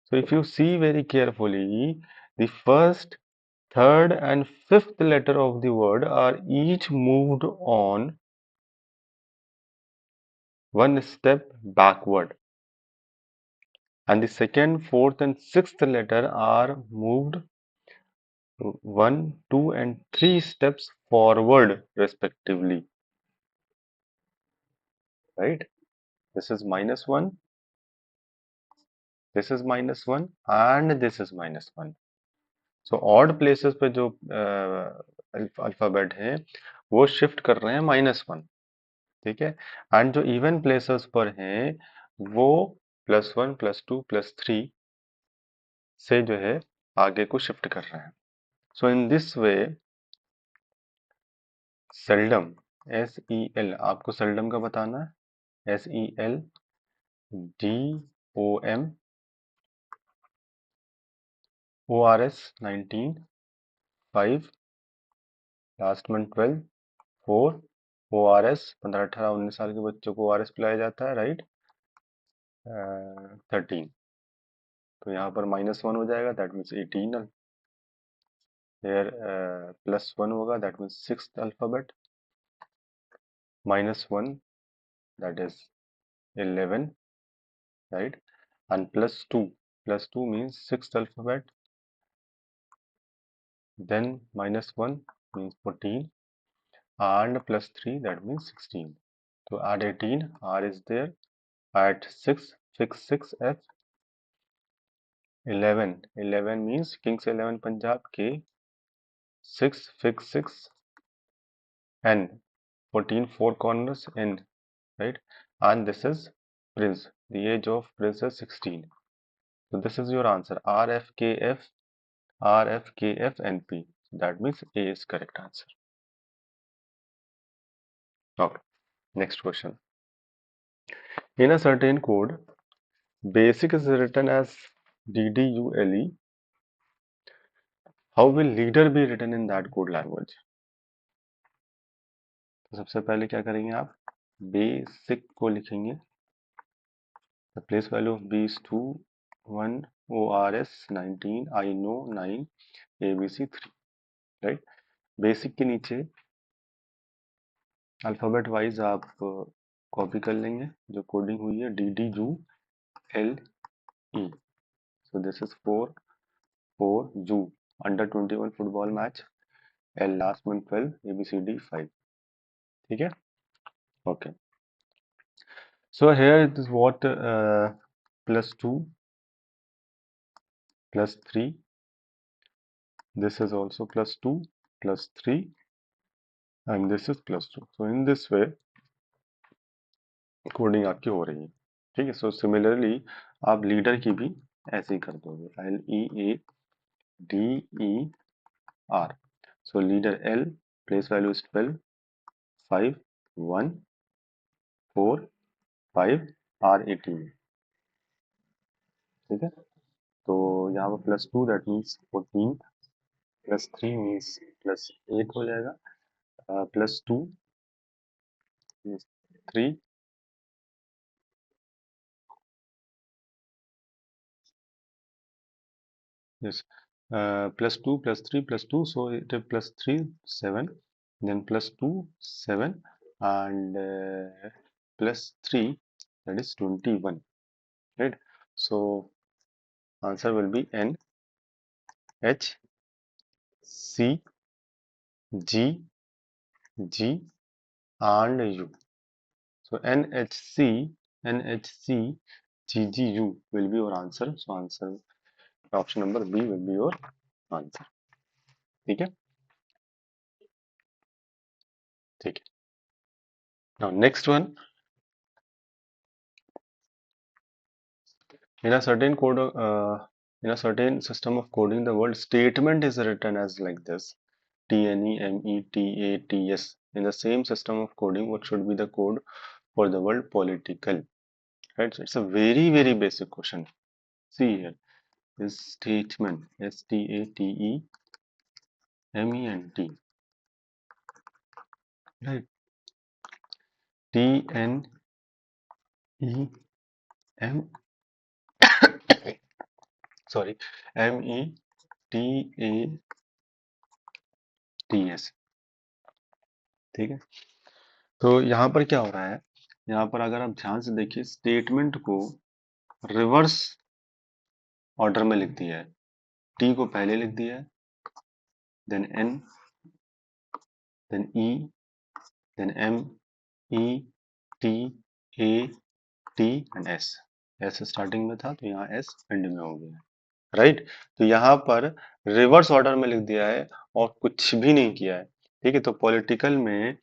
So if you see very carefully, the first, third and fifth letter of the word are each moved on one step backward, and the second, fourth and sixth letter are moved 1, 2 and 3 steps forward respectively, right? This is minus 1, this is minus 1 and this is minus 1. So odd places पे जो अल्फाबेट है वो शिफ्ट कर रहे हैं -1, ठीक है, एंड जो इवन प्लेसेस पर हैं वो +1 +2 +3 से जो है आगे को शिफ्ट कर रहे हैं. So in this way seldom, SEL, आपको सेल्डम का बताना है, SELDOM, ORS 19, 5, last month 12, 4, ORS 15 18 19 साल के बच्चों को ORS पिलाया जाता है, राइट, 13. तो यहाँ पर -1 हो जाएगा, दैट मीन्स 18. Here +1 होगा, that means sixth alphabet, -1, that is 11, right, and +2 means sixth alphabet, then -1 means 14, and +3, that means 16. So add 18, R is there, add 6, fix 6, F, 11 means Kings 11 Punjab, K, 6, fix 6, N, 14, 4 corners, N, right, and this is Prince, the age of Prince is 16. So this is your answer, RFKF, RFKFNP. That means A is correct answer. Okay, next question. In a certain code, basic is written as DDULE. How will leader be written in that code language? तो सबसे पहले क्या करेंगे आप, बेसिक को लिखेंगे, the place value of B is 2, 1, ORS 19, I know 9, ABC 3, right? Basic के नीचे अल्फाबेट वाइज आप कॉपी कर लेंगे जो कोडिंग हुई है, DDULE. So this is 4 Ju, under 21 football match, L last month 12, ABCD 5. ठीक है, okay. So here it is what, +2 +3, this is also +2 +3, and this is +2. So in this way coding आपकी हो रही है, ठीक है. सो सिमिलरली आप लीडर की भी ऐसे ही कर दोगे, LEADER. So leader L, place value is 12, 5, 1, 4, 5, R 18. ठीक है. तो यहाँ पर +2 दैट मीन्स 14, +3 मीन्स +8 हो जाएगा, +2 means 3, yes, +2 +3 +2, so it is +3 7, then +2 7, and +3 that is 21, right? So answer will be N H C G G and U. So NHC GGU will be your answer. So answer option number B will be your answer. ठीक है, ठीक है. Now next one, in a certain code, in a certain system of coding, the word statement is written as like this: TNEMETATS. In the same system of coding, what should be the code for the word political? Right. So it's a very basic question. See here, is statement, STATEMENT, right? TNEM, sorry, METATS. ठीक है. तो यहाँ पर क्या हो रहा है, यहाँ पर अगर आप ध्यान से देखिए, स्टेटमेंट को रिवर्स ऑर्डर में लिख दिया है. टी को पहले लिख दिया है, then N, then E, then M, E, T, A, T and S. S starting में था तो यहाँ एस एंडिंग में हो गया, राइट? तो यहाँ पर रिवर्स ऑर्डर में लिख दिया है और कुछ भी नहीं किया है. ठीक है, तो पॉलिटिकल में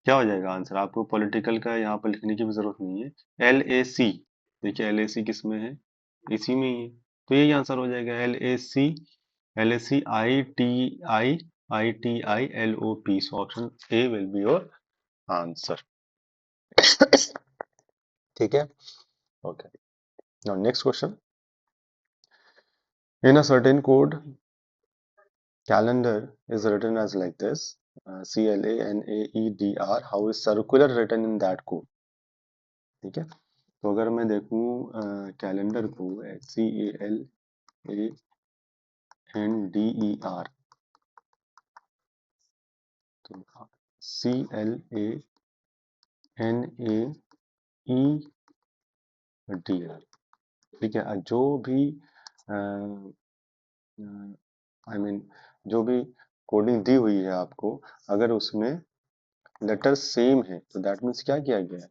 क्या हो जाएगा आंसर? आपको पॉलिटिकल का यहाँ पर लिखने की भी जरूरत नहीं है. LAC, देखिए LAC किस में है? इसी में ही है, तो यही आंसर हो जाएगा. LAC ITI LOP. So option A will be your answer. ठीक है, okay. Now next question. In a certain code, calendar is written as like this: CLANAEDR. How is circular written in that code? ठीक है, तो अगर मैं देखूं कैलेंडर को, CALANDER, तो CLANAEDR. ठीक है, जो भी आई मीन जो भी कोडिंग दी हुई है आपको, अगर उसमें लेटर सेम है तो दैट मीन्स क्या किया गया है?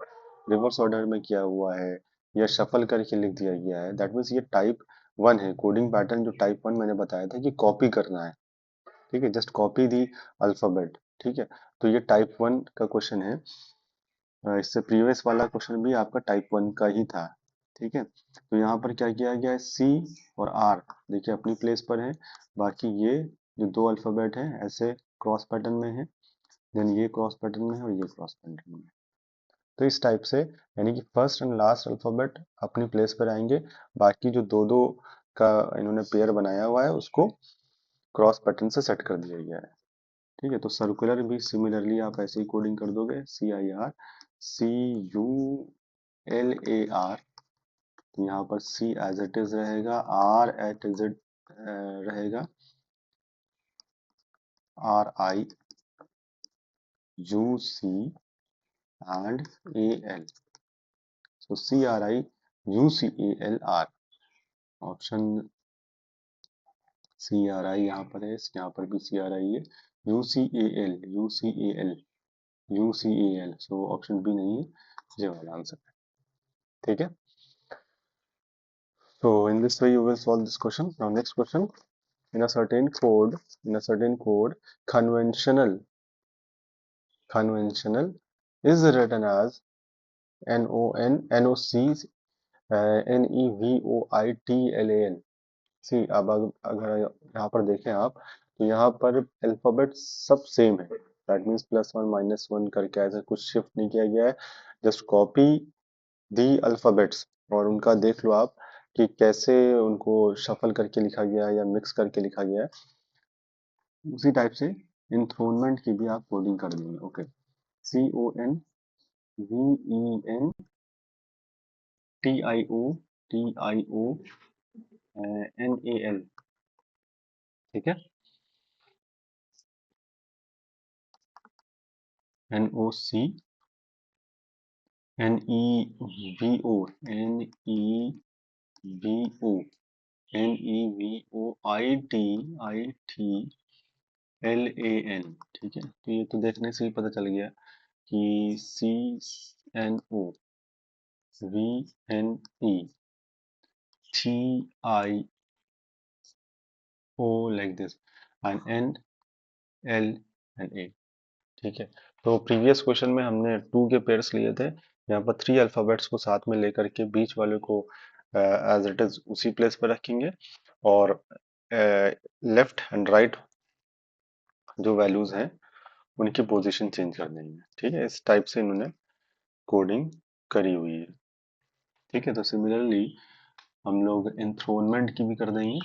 रिवर्स ऑर्डर में किया हुआ है या शफल करके लिख दिया गया है. दैट मीन्स ये टाइप 1 है. कोडिंग पैटर्न जो टाइप 1 मैंने बताया था कि कॉपी करना है. ठीक है, जस्ट कॉपी दी अल्फाबेट. ठीक है, तो ये टाइप 1 का क्वेश्चन है. इससे प्रीवियस वाला क्वेश्चन भी आपका टाइप 1 का ही था. ठीक है, तो यहाँ पर क्या किया गया है? सी और आर देखिए अपनी प्लेस पर है, बाकी ये जो दो अल्फाबेट है ऐसे क्रॉस पैटर्न में है, देन ये क्रॉस पैटर्न में है और ये क्रॉस पैटर्न में है. तो इस टाइप से यानी कि फर्स्ट एंड लास्ट अल्फाबेट अपनी प्लेस पर आएंगे, बाकी जो दो दो का इन्होंने पेयर बनाया हुआ है उसको क्रॉस पैटर्न से सेट कर दिया गया है. ठीक है, तो सर्कुलर भी सिमिलरली आप ऐसे ही कोडिंग कर दोगे: CIR CULAR. तो यहाँ पर C एज इट इज रहेगा, R एट इज इट रहेगा, RIUC and AL. So CRIUCALR. Option CRI यहाँ पर है, यहाँ पर भी CRI है. UCAL. सो ऑप्शन बी नहीं है, ये वाला आंसर है. ठीक है, so in this way you will solve this question. Now next question. In a certain code, conventional is written as NONNOCNEVOITLAN. सी, अब अगर यहाँ पर देखें आप, तो यहाँ पर अल्फाबेट सब सेम है. दैट मीन्स +1 -1 करके ऐसा कुछ शिफ्ट नहीं किया गया है. जस्ट कॉपी दी अल्फाबेट्स और उनका देख लो आप कि कैसे उनको शफल करके लिखा गया है या मिक्स करके लिखा गया है, उसी टाइप से इंथ्रोनमेंट की भी आप कोडिंग कर देंगे। ओके, CONVENTIONAL, ठीक है, NOCNEVONEVOITITLAN, ठीक है। तो ये तो देखने से ही पता चल गया कि CNOVNETIO like this and NLNA, ठीक है। तो प्रीवियस क्वेश्चन में हमने टू के पेयर्स लिए थे, यहाँ पर थ्री अल्फाबेट्स को साथ में लेकर के बीच वाले को एज इट इज उसी प्लेस पर रखेंगे, और लेफ्ट एंड राइट जो वैल्यूज हैं उनकी पोजीशन चेंज कर देंगे, ठीक है। इस टाइप से इन्होंने कोडिंग करी हुई है, ठीक है। तो सिमिलरली हम लोग इंथ्रोनमेंट की भी कर देंगे,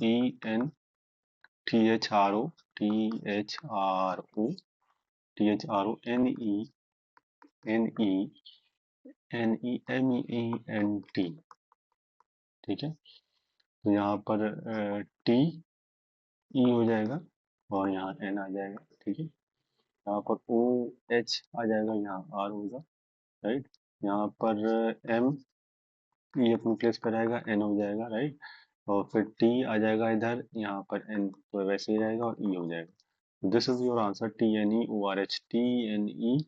ENTHROTHRONENEMENT, ठीक है। तो यहाँ पर टी ई हो जाएगा और यहाँ एन आ जाएगा, ठीक है। यहाँ पर ओ एच आ जाएगा, यहाँ आर होगा, राइट। यहाँ पर एम ई अपनी प्लेस पर रहेगा, एन हो जाएगा, राइट। और फिर टी आ जाएगा इधर, यहाँ पर एन तो वैसे ही रहेगा और ई हो जाएगा। This is your answer, TNEORH, TNEORH,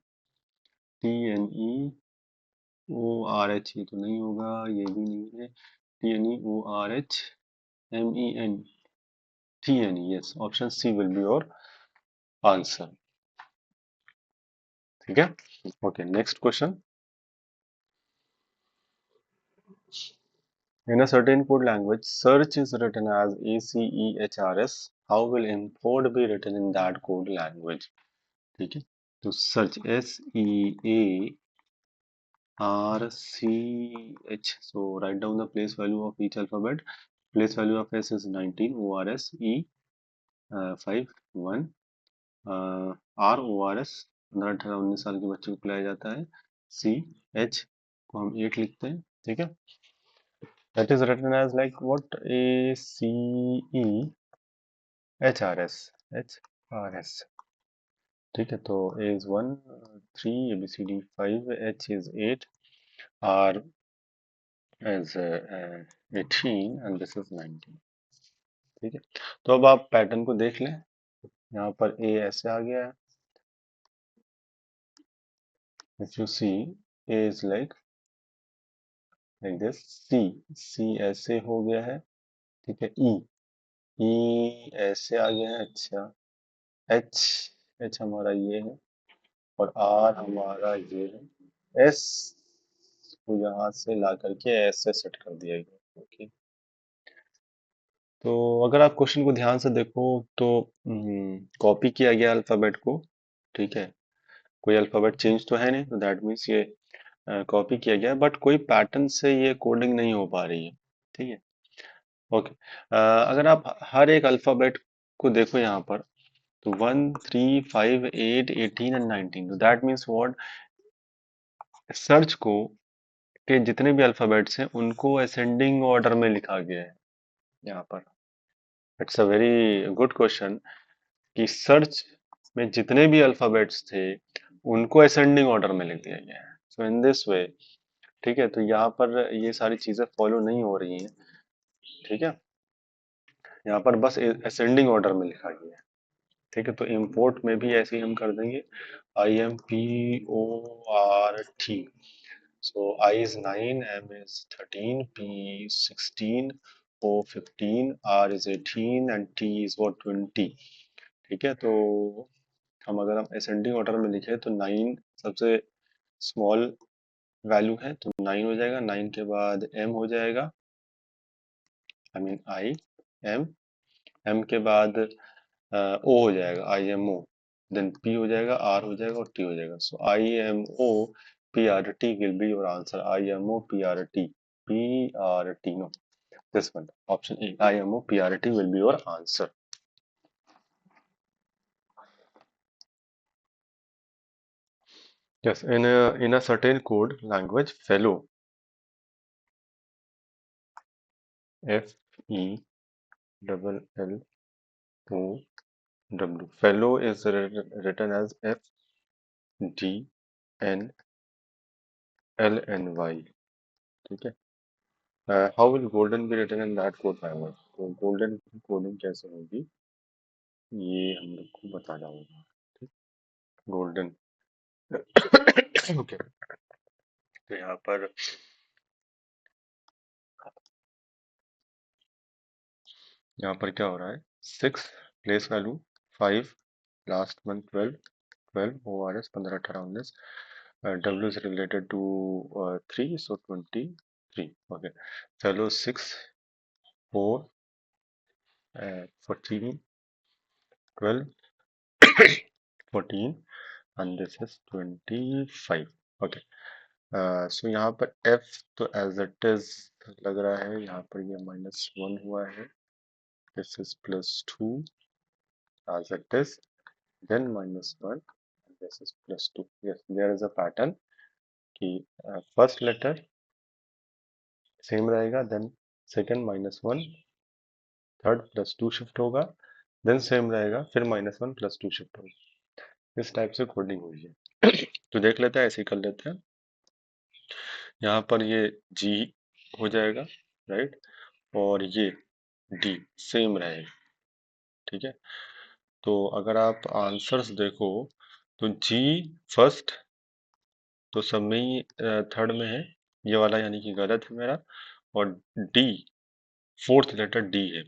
ये तो नहीं होगा, ये भी नहीं है, TNEORHMENTNE, yes, option C will be your answer, ठीक है। Okay, next question. In a certain code language, search is written as ACEHRS. How will import be written in that code language? ठीक है, तो search SEARCH. So write down the place value of each alphabet. Place value of S is 19, ORS, E 5 1, R ORS 15 18 19 साल के बच्चे को पिलाया जाता है, C H को हम 8 लिखते हैं, ठीक है। That is written as like what? ACEHRS, ठीक है। तो A is 1 3, ABCD 5, H is 8, R is 18 and this is 19, ठीक है। तो अब आप पैटर्न को देख लें, यहाँ पर A ऐसे आ गया है, if you see A is like this, C ऐसे हो गया है, ठीक है। E ऐसे आ गया है, अच्छा। H हमारा ये है और R हमारा ये है, S को यहाँ से ला करके S से सेट कर दिया गया, ओके। तो अगर आप क्वेश्चन को ध्यान से देखो तो कॉपी किया गया अल्फाबेट को, ठीक है। कोई अल्फाबेट चेंज तो है नहीं, तो दैट मीन्स ये कॉपी किया गया, बट कोई पैटर्न से ये कोडिंग नहीं हो पा रही है, ठीक है। ओके, अगर आप हर एक अल्फाबेट को देखो यहाँ पर, तो 1 3 5 8 18 एंड 19, तो दैट मीन्स व्हाट, सर्च को के जितने भी अल्फाबेट्स हैं उनको असेंडिंग ऑर्डर में लिखा गया है यहाँ पर। It's a very good question कि सर्च में जितने भी अल्फाबेट्स थे उनको असेंडिंग ऑर्डर में लिख दिया गया है, सो इन दिस वे, ठीक है। तो यहाँ पर ये सारी चीजें फॉलो नहीं हो रही हैं, ठीक है। यहाँ पर बस असेंडिंग ऑर्डर में लिखा गया है, ठीक है। तो इंपोर्ट में भी ऐसे ही हम कर देंगे, IMPORT. So I is 9, M is 13, P is 16, O 15, R is 18 and T is what 20, ठीक है। तो हम अगर हम असेंडिंग ऑर्डर में लिखे तो 9 सबसे स्मॉल वैल्यू है, तो 9 हो जाएगा, 9 के बाद M हो जाएगा, I mean I M, M के बाद O हो जाएगा, IMO, देन P हो जाएगा, R हो जाएगा और T हो जाएगा। सो IMO PRT will be your answer, IMO PRT, PRT, no, this one, option A, IMO PRT will be your answer. Yes, in a certain code language, fellow, FELLOW, fellow is written as FDNLNY. ठीक है. How will golden be written in that code language? तो golden की कोडिंग कैसे होगी ये हम लोग को बताना होगा. ठीक. गोल्डन. ओके. तो यहाँ पर क्या हो रहा है? 6 place value 5, last month 12, ORS 15, 18, 19, W is related to 3, so 23. Okay. Fellow 6, 4, 14, 12, 14, and this is 25. Okay. So यहाँ पर F तो as it is लग रहा है. यहाँ पर ये -1 हुआ है. This is +2 as it is. Then -1 and this is +2. Yes, there is a pattern कि first letter सेम रहेगा, then second -1, थर्ड +2 शिफ्ट होगा, देन सेम रहेगा, फिर -1 +2 शिफ्ट होगा. इस टाइप से कोडिंग हुई है. तो देख लेते हैं, ऐसे ही कर लेते हैं. यहाँ पर ये G हो जाएगा, राइट, और ये D सेम रहेगा. ठीक है. तो अगर आप आंसर्स देखो तो G फर्स्ट तो सब में ही थर्ड में है, ये वाला यानी कि गलत है मेरा, और D फोर्थ लेटर D है,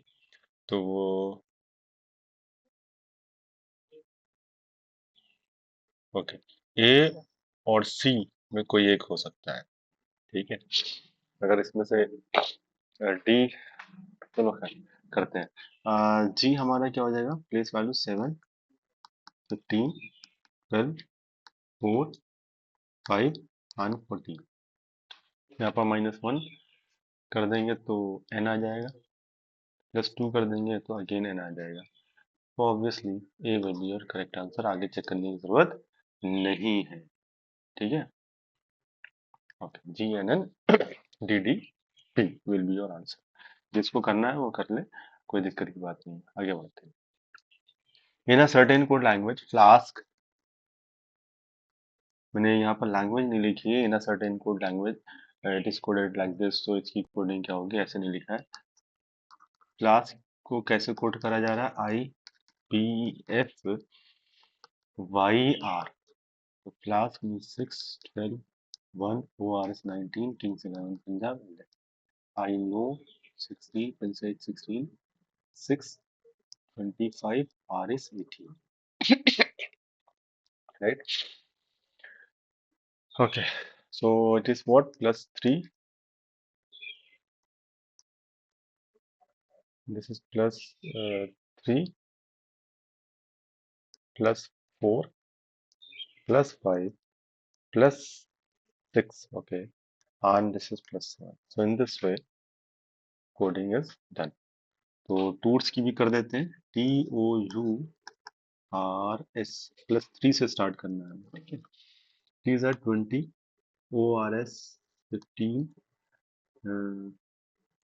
तो वो ओके. A और C में कोई एक हो सकता है. ठीक है. अगर इसमें से D, चलो खैर करते हैं. G हमारा क्या हो जाएगा? Place value 7, 15, 12, 4, 5 and 14. यहाँ पर -1 कर देंगे तो n आ जाएगा, +2 कर देंगे तो अगेन n आ जाएगा. तो obviously A will be your correct answer. आगे चेक करने की जरूरत नहीं है. ठीक है. Okay. GNNDDP will be your answer. जिसको करना है वो कर ले, कोई दिक्कत की बात नहीं है. आगे बढ़ते हैं. In a certain code language flask, मैंने यहाँ पर लैंग्वेज नहीं लिखी है. In a certain code language it is coded like this, तो इसकी कोडिंग क्या होगी? ऐसे नहीं लिखा है. फ्लास्क को कैसे कोड करा जा रहा है? IPFYR. तो फ्लास्क में 6, 12, 1, ORS 19, Kings 11, Punjab 11. I know 16, Punjab 16, 6, 25, RS 18. Right? Okay. So it is what? +3. This is +3, +4, +5, +6. Okay. And this is +1. So in this way, coding is done. तो टूर्स की भी कर देते हैं. TOURS +3 से स्टार्ट करना है. ठीक है. T's are 20, ORS 15,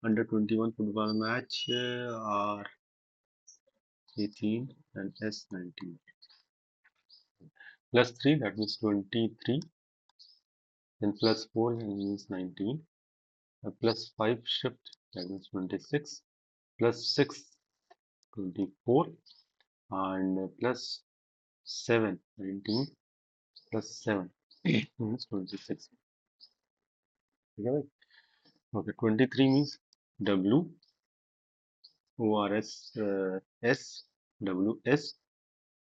under 21 football match are 18 and S 19. +3, that means 23, then +4 means 19, +5 shift, that means 26, +6 24, and +7 19, +7 means 26. ठीक है भाई. Okay, 23 means W, ORS S, WS,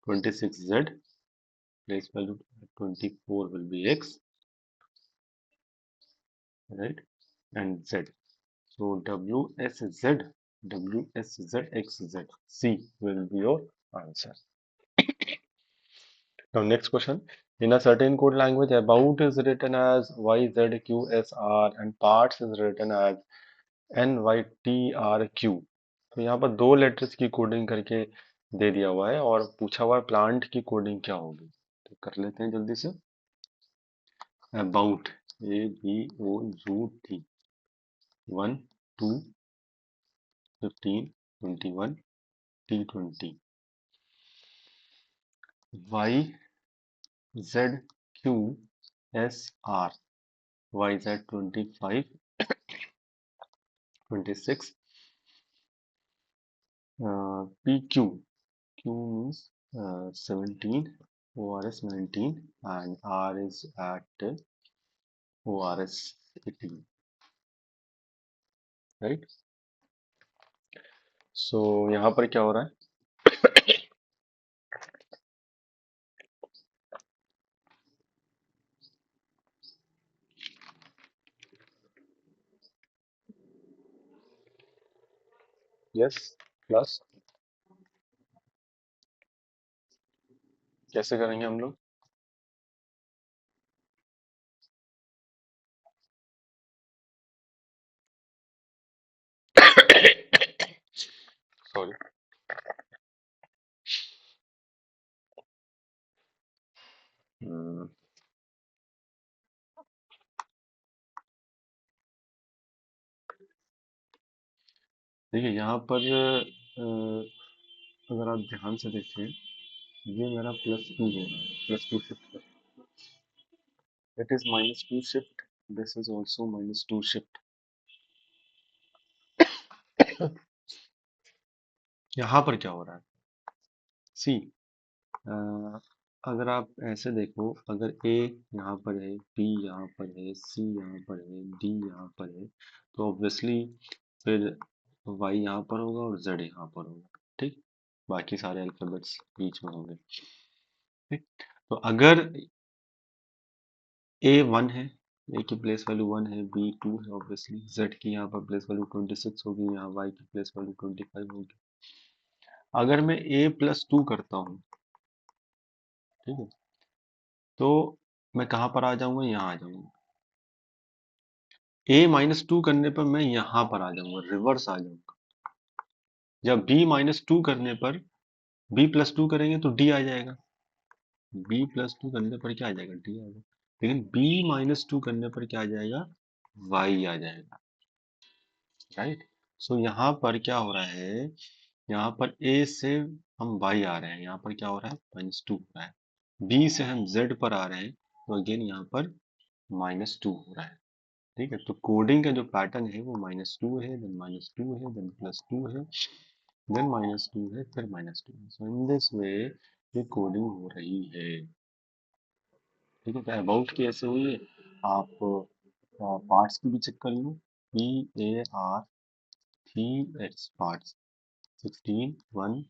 26 Z, place value 24 will be X, right, and Z. So WSZ, WSZXZ, C will be your answer. Now next question. In a certain code language, about is written as y, z, q, s, r and parts is written as n, y, t, r, q. तो यहाँ पर दो लेटर्स की कोडिंग करके दे दिया हुआ है और पूछा हुआ है प्लांट की कोडिंग क्या होगी। तो कर लेते हैं जल्दी से। About, A B O U T, 1 2 15 21 T 20, Y Z Q S R, Y Z 25 26, P Q, Q means 17, O R S 19 and r is at o r s 18, right? सो यहाँ पर क्या हो रहा है? यस, प्लस कैसे करेंगे हम लोग? सॉरी। देखिए यहाँ पर अगर आप ध्यान से देखें, ये मेरा प्लस टू हो रहा है, plus two shift, it is minus two shift, this is also minus two shift. यहाँ पर क्या हो रहा है? सी, अगर आप ऐसे देखो, अगर ए यहाँ पर है, बी यहाँ पर है, सी यहाँ पर है, डी यहाँ पर है, तो ऑब्वियसली फिर वाई यहाँ पर होगा और जेड यहाँ पर होगा, ठीक। बाकी सारे अल्फाबेट्स बीच में होंगे, ठीक। तो अगर ए वन है, ए की प्लेस वैल्यू वन है, बी टू है, ऑब्वियसली जेड की यहाँ पर प्लेस वैल्यू 26 होगी, यहाँ वाई की प्लेस वैल्यू 25 होगी। अगर मैं ए प्लस टू करता हूँ, ठीक है, तो मैं कहाँ पर आ जाऊंगा? यहाँ आ जाऊंगा। ए माइनस टू करने पर मैं यहाँ पर आ जाऊंगा, रिवर्स आ जाऊंगा। जब बी माइनस टू करने पर, बी प्लस टू करेंगे तो डी आ जाएगा, बी प्लस टू करने पर क्या आ जाएगा? डी आ जाएगा। लेकिन बी माइनस टू करने पर क्या आ जाएगा? वाई आ जाएगा, राइट। सो यहाँ पर क्या हो रहा है? यहाँ पर ए से हम वाई आ रहे हैं, यहाँ पर क्या हो रहा है? माइनस टू हो रहा है। बी से हम जेड पर आ रहे हैं, तो अगेन यहाँ पर माइनस टू हो रहा है, ठीक है। तो कोडिंग का जो पैटर्न है वो माइनस टू है, देन माइनस टू है, देन प्लस टू है, देन माइनस टू है, फिर माइनस टू है। सो इन दिस वे ये कोडिंग हो रही है, ठीक है। तो अबाउट की ऐसे हुई है, आप पार्ट्स की भी चेक कर लो, P A R three eights parts, 16 1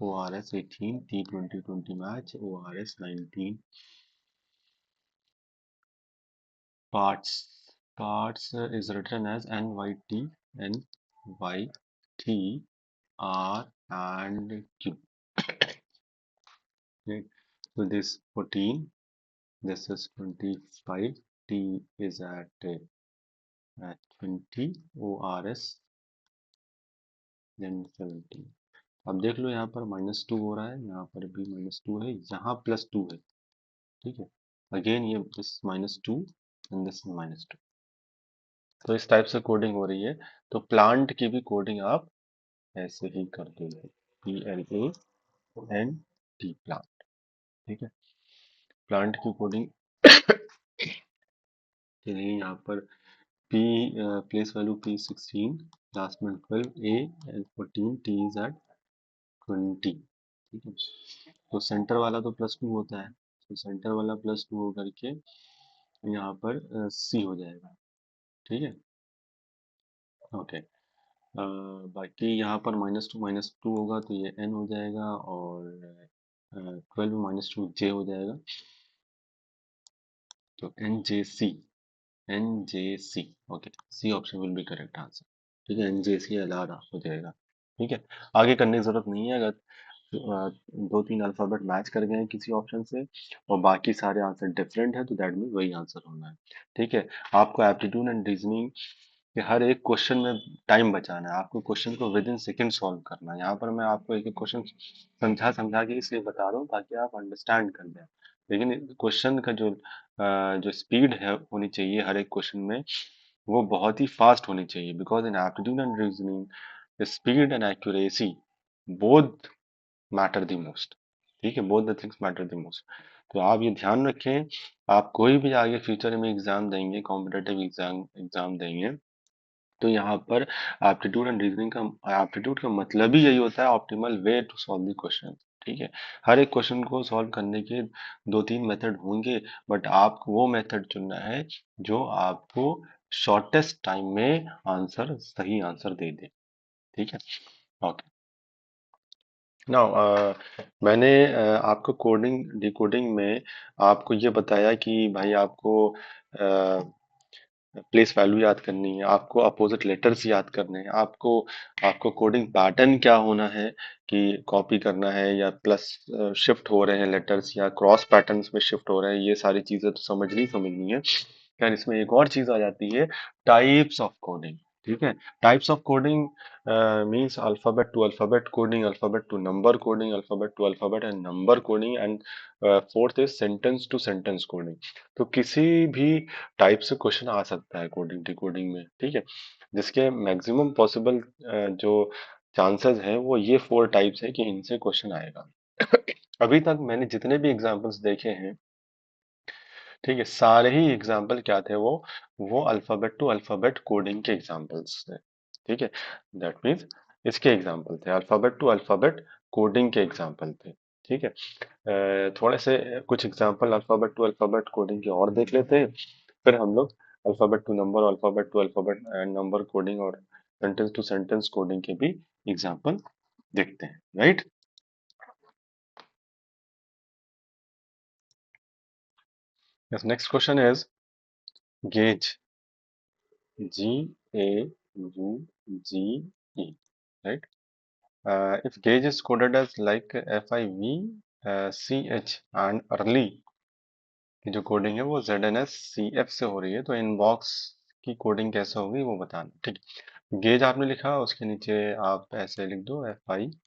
O R S 18 T 20 20 match O R S 19 parts. Parts is written as NYT, NYT, R and Q. Right. So this 14, this is 25, T is at 20, ORS then 17. अब देख लो यहाँ पर माइनस टू हो रहा है, यहाँ पर भी माइनस टू है, यहाँ प्लस टू है, ठीक है। अगेन ये this minus two and this minus two, तो इस टाइप से कोडिंग हो रही है। तो प्लांट की भी कोडिंग आप ऐसे ही कर दोगे, PLANT, प्लांट, ठीक है। प्लांट की कोडिंग के लिए यहाँ पर P place value P16, last में 12, A and 14, T is at 20, ठीक है। तो सेंटर वाला तो प्लस टू होता है, तो सेंटर वाला प्लस टू होकर के यहाँ पर C हो जाएगा, ठीक है, ओके। बाकी यहाँ पर माइनस टू होगा तो ये N हो जाएगा, और 12 माइनस टू J हो जाएगा, तो N J C, okay, C option will be correct answer, ठीक है। NJC अलारा हो जाएगा, ठीक है। आगे करने की जरूरत नहीं है। अगर दो तीन अल्फाबेट मैच कर गए हैं किसी ऑप्शन से और बाकी सारे आंसर डिफरेंट है तो दैट मीन वही आंसर होना है। ठीक है, आपको एप्टीट्यूड एंड रीजनिंग के हर एक क्वेश्चन में टाइम बचाना है, आपको क्वेश्चन को विद इन सेकेंड सॉल्व करना है। यहाँ पर मैं आपको एक एक क्वेश्चन समझा समझा के इसलिए बता रहा हूँ ताकि आप अंडरस्टैंड कर लें। लेकिन क्वेश्चन का जो स्पीड है होनी चाहिए हर एक क्वेश्चन में, वो बहुत ही फास्ट होनी चाहिए, because in aptitude and reasoning speed and accuracy both matter the most. ठीक है, both the things matter the most. तो आप ये ध्यान रखें, आप कोई भी आगे फ्यूचर में एग्जाम देंगे, कॉम्पिटेटिव एग्जाम एग्जाम देंगे, तो यहाँ पर एप्टीट्यूड एंड रीजनिंग का एप्टीट्यूड का मतलब ही यही होता है optimal way to solve the question. ठीक है, हर एक क्वेश्चन को सॉल्व करने के दो तीन मेथड होंगे, बट आपको वो मेथड चुनना है जो आपको शॉर्टेस्ट टाइम में आंसर सही आंसर दे दे। ठीक है, ओके। नाउ मैंने आपको कोडिंग डिकोडिंग में आपको ये बताया कि भाई आपको प्लेस वैल्यू याद करनी है, आपको अपोजिट लेटर्स याद करने हैं, आपको कोडिंग पैटर्न क्या होना है कि कॉपी करना है या प्लस शिफ्ट हो रहे हैं लेटर्स या क्रॉस पैटर्न्स में शिफ्ट हो रहे हैं, ये सारी चीजें तो समझनी है। खैर इसमें एक और चीज आ जाती है, टाइप्स ऑफ कोडिंग। ठीक है, types of coding means alphabet to alphabet coding, alphabet to number coding, alphabet to alphabet and number coding, and fourth is sentence to sentence coding. तो किसी भी टाइप से क्वेश्चन आ सकता है कोडिंग डिकोडिंग में। ठीक है, जिसके मैक्सिमम पॉसिबल जो चांसेस हैं वो ये फोर टाइप्स है कि इनसे क्वेश्चन आएगा। अभी तक मैंने जितने भी एग्जांपल्स देखे हैं, ठीक है, सारे ही एग्जाम्पल क्या थे, वो अल्फाबेट टू अल्फाबेट कोडिंग के एग्जाम्पल्स थे। ठीक है, दैट मीन्स इसके एग्जाम्पल थे, अल्फाबेट टू अल्फाबेट कोडिंग के एग्जाम्पल थे। ठीक है, थोड़े से कुछ example alphabet to alphabet coding के और देख लेते हैं, फिर हम लोग alphabet to number, alphabet to alphabet number coding और सेंटेंस टू सेंटेंस कोडिंग के भी एग्जाम्पल देखते हैं, right. Yes, next question is gauge, GAUGE, right? If gauge is coded as like FIVCH and early की जो कोडिंग है वो ZNSCF से हो रही है, तो इनबॉक्स की कोडिंग कैसे होगी वो बताना। ठीक है, गेज आपने लिखा, उसके नीचे आप ऐसे लिख दो FIVCH,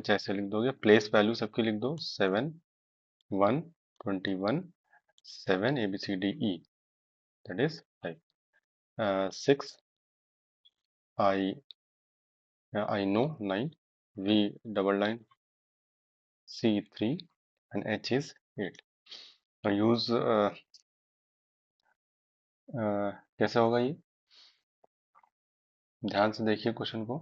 ऐसे लिख दोगे। प्लेस वैल्यू सबकी लिख दो 7 1 21 7 ABCDE, that is 5 6 I know 9, V double 9, C 3 and H is 8। तो यूज कैसे होगा ये, ध्यान से देखिए क्वेश्चन को।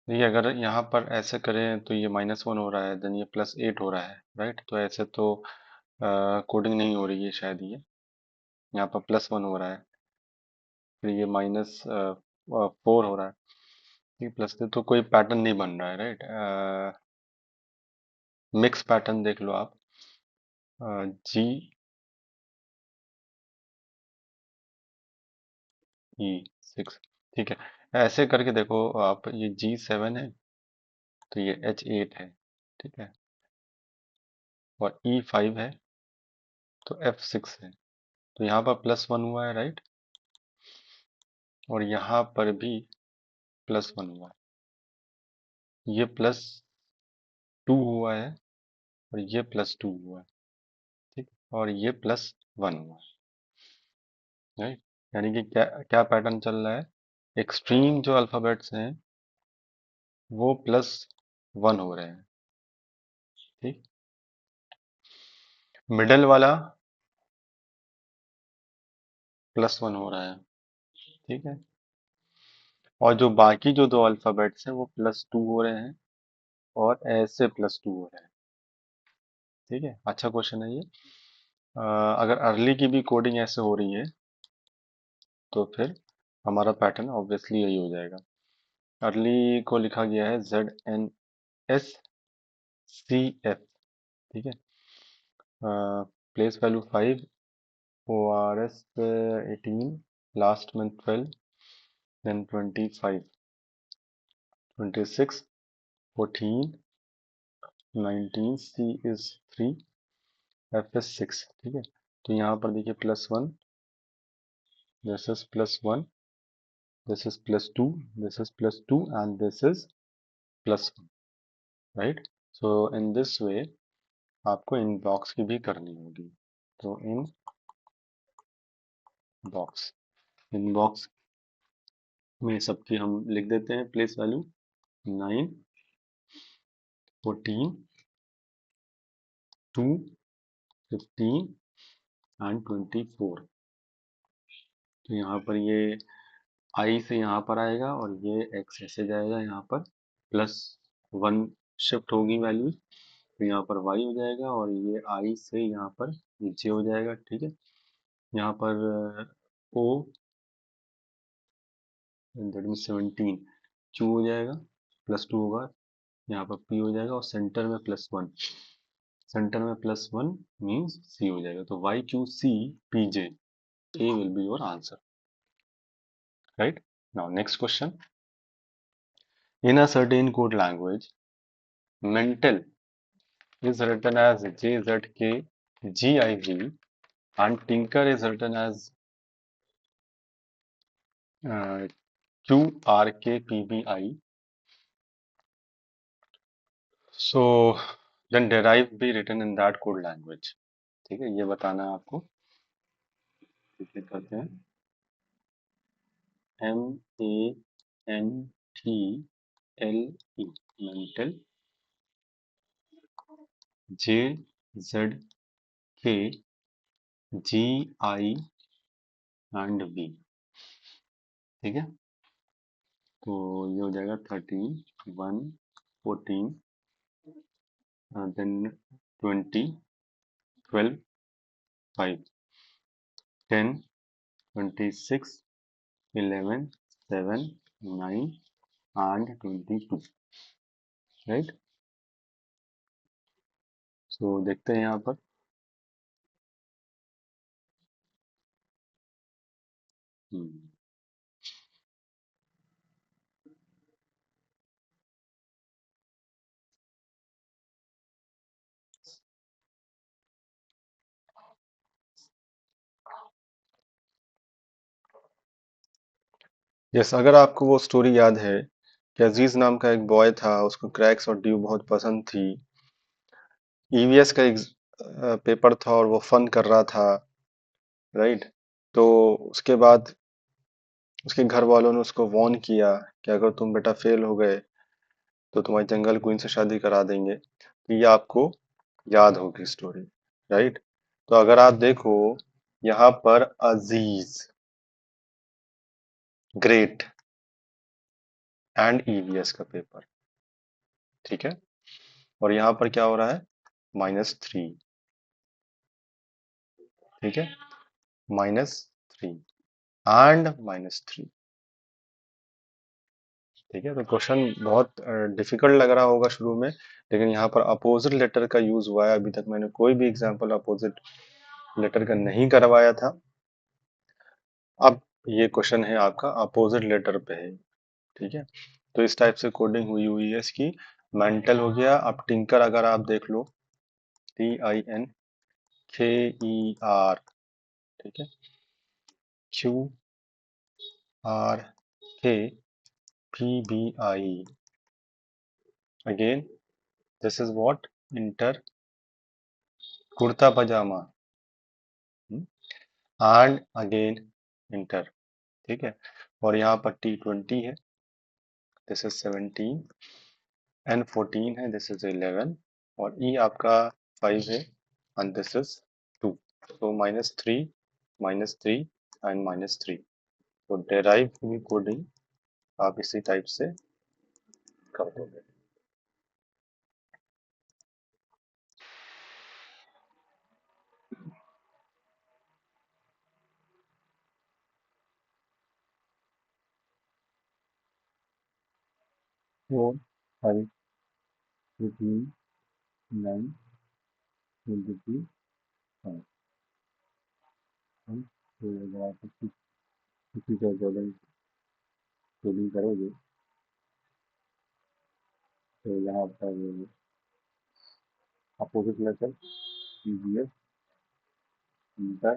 देखिए अगर यहाँ पर ऐसे करें तो ये -1 हो रहा है, देन ये +8 हो रहा है, राइट। तो ऐसे तो कोडिंग नहीं हो रही है शायद, ये यहाँ पर +1 हो रहा है, फिर ये -4 हो रहा है, ये +3, तो कोई पैटर्न नहीं बन रहा है, राइट। मिक्स पैटर्न देख लो आप, GE6। ठीक है, ऐसे करके देखो आप, ये G7 है तो ये H8 है। ठीक है, और E5 है तो F6 है, तो यहाँ पर +1 हुआ है, राइट, और यहाँ पर भी +1 हुआ है, ये +2 हुआ है और ये +2 हुआ है। ठीक, और ये +1 हुआ है, राइट। यानी कि क्या क्या पैटर्न चल रहा है, एक्सट्रीम जो अल्फाबेट्स हैं वो +1 हो रहे हैं। ठीक, मिडल वाला +1 हो रहा है। ठीक है, और जो बाकी जो दो अल्फाबेट्स हैं वो +2 हो रहे हैं और ऐसे +2 हो रहे हैं। ठीक है, अच्छा क्वेश्चन है ये। अगर अर्ली की भी कोडिंग ऐसे हो रही है तो फिर हमारा पैटर्न ऑब्वियसली यही हो जाएगा। अर्ली को लिखा गया है ZNSCF। ठीक है, place value 5, ORS 18, last month 12, then 25, 26, 14, 19, C is 3, F is 6। ठीक है, तो यहाँ पर देखिए +1, this is +1, this is +2, this is +2 and this is +1, right? So in this way आपको इन बॉक्स की भी करनी होगी। तो इन बॉक्स में सबकी हम लिख देते हैं प्लेस वैल्यू 9, 14, 2, 15 एंड 24। तो यहाँ पर ये आई से यहाँ पर आएगा और ये एक्स ऐसे जाएगा, यहाँ पर +1 शिफ्ट होगी वैल्यू, तो यहाँ पर वाई हो जाएगा और ये आई से यहाँ पर जे हो जाएगा। ठीक है, यहाँ पर ओ दैट मीन 17 क्यू हो जाएगा, +2 होगा, यहाँ पर पी हो जाएगा और सेंटर में +1, सेंटर में +1 मीन्स सी हो जाएगा। तो Y Q C P J, A will be your answer, right? Now next question, in a certain code language mental is written as JZK and tinker is written as QRKPBI, so then derive be written in that code language। ठीक है, ये बताना है आपको। ठीक है, करते हैं MENTLE mental, JZKGI and B। ठीक है, तो ये हो जाएगा 13, 1, 14, देन 20, 12, 5, 10, 26, 11, 7, 9 and 22, राइट? सो देखते हैं यहाँ पर। यस, अगर आपको वो स्टोरी याद है कि अजीज नाम का एक बॉय था, उसको क्रैक्स और ड्यू बहुत पसंद थी। ईवीएस का एक पेपर था और वो फन कर रहा था, राइट? तो उसके बाद उसके घर वालों ने उसको वार्न किया कि अगर तुम बेटा फेल हो गए तो तुम्हारी जंगल क्वीन से शादी करा देंगे। तो ये आपको याद होगी स्टोरी, राइट? तो अगर आप देखो यहाँ पर अजीज, ग्रेट एंड ईवीएस का पेपर, ठीक है, और यहाँ पर क्या हो रहा है, -3, ठीक है, -3 एंड -3। ठीक है, तो क्वेश्चन बहुत डिफिकल्ट लग रहा होगा शुरू में, लेकिन यहाँ पर अपोजिट लेटर का यूज हुआ है। अभी तक मैंने कोई भी एग्जांपल अपोजिट लेटर का नहीं करवाया था। अब ये क्वेश्चन है आपका अपोजिट लेटर पे है। ठीक है, तो इस टाइप से कोडिंग हुई है इसकी। मेंटल हो गया। अब टिंकर अगर आप देख लो, TINKER, ठीक है, QRKPBI, again this is what, inter kurta pyjama, and again inter. ठीक है, और यहाँ पर T20 है, दिस इज 17, N14 है, दिस इज 11, और E आपका 5 है एंड दिस इज 2। तो -3, -3 एंड -3। तो डेराइव हुई कोडिंग आप इसी टाइप से कर दोगे। फोर, 5, 18, 9, 23, 5। तो अगर आप किसी का अकॉर्डिंग कोडिंग करोगे तो यहाँ पर अपोजिट लेटर ईवीएस इंटर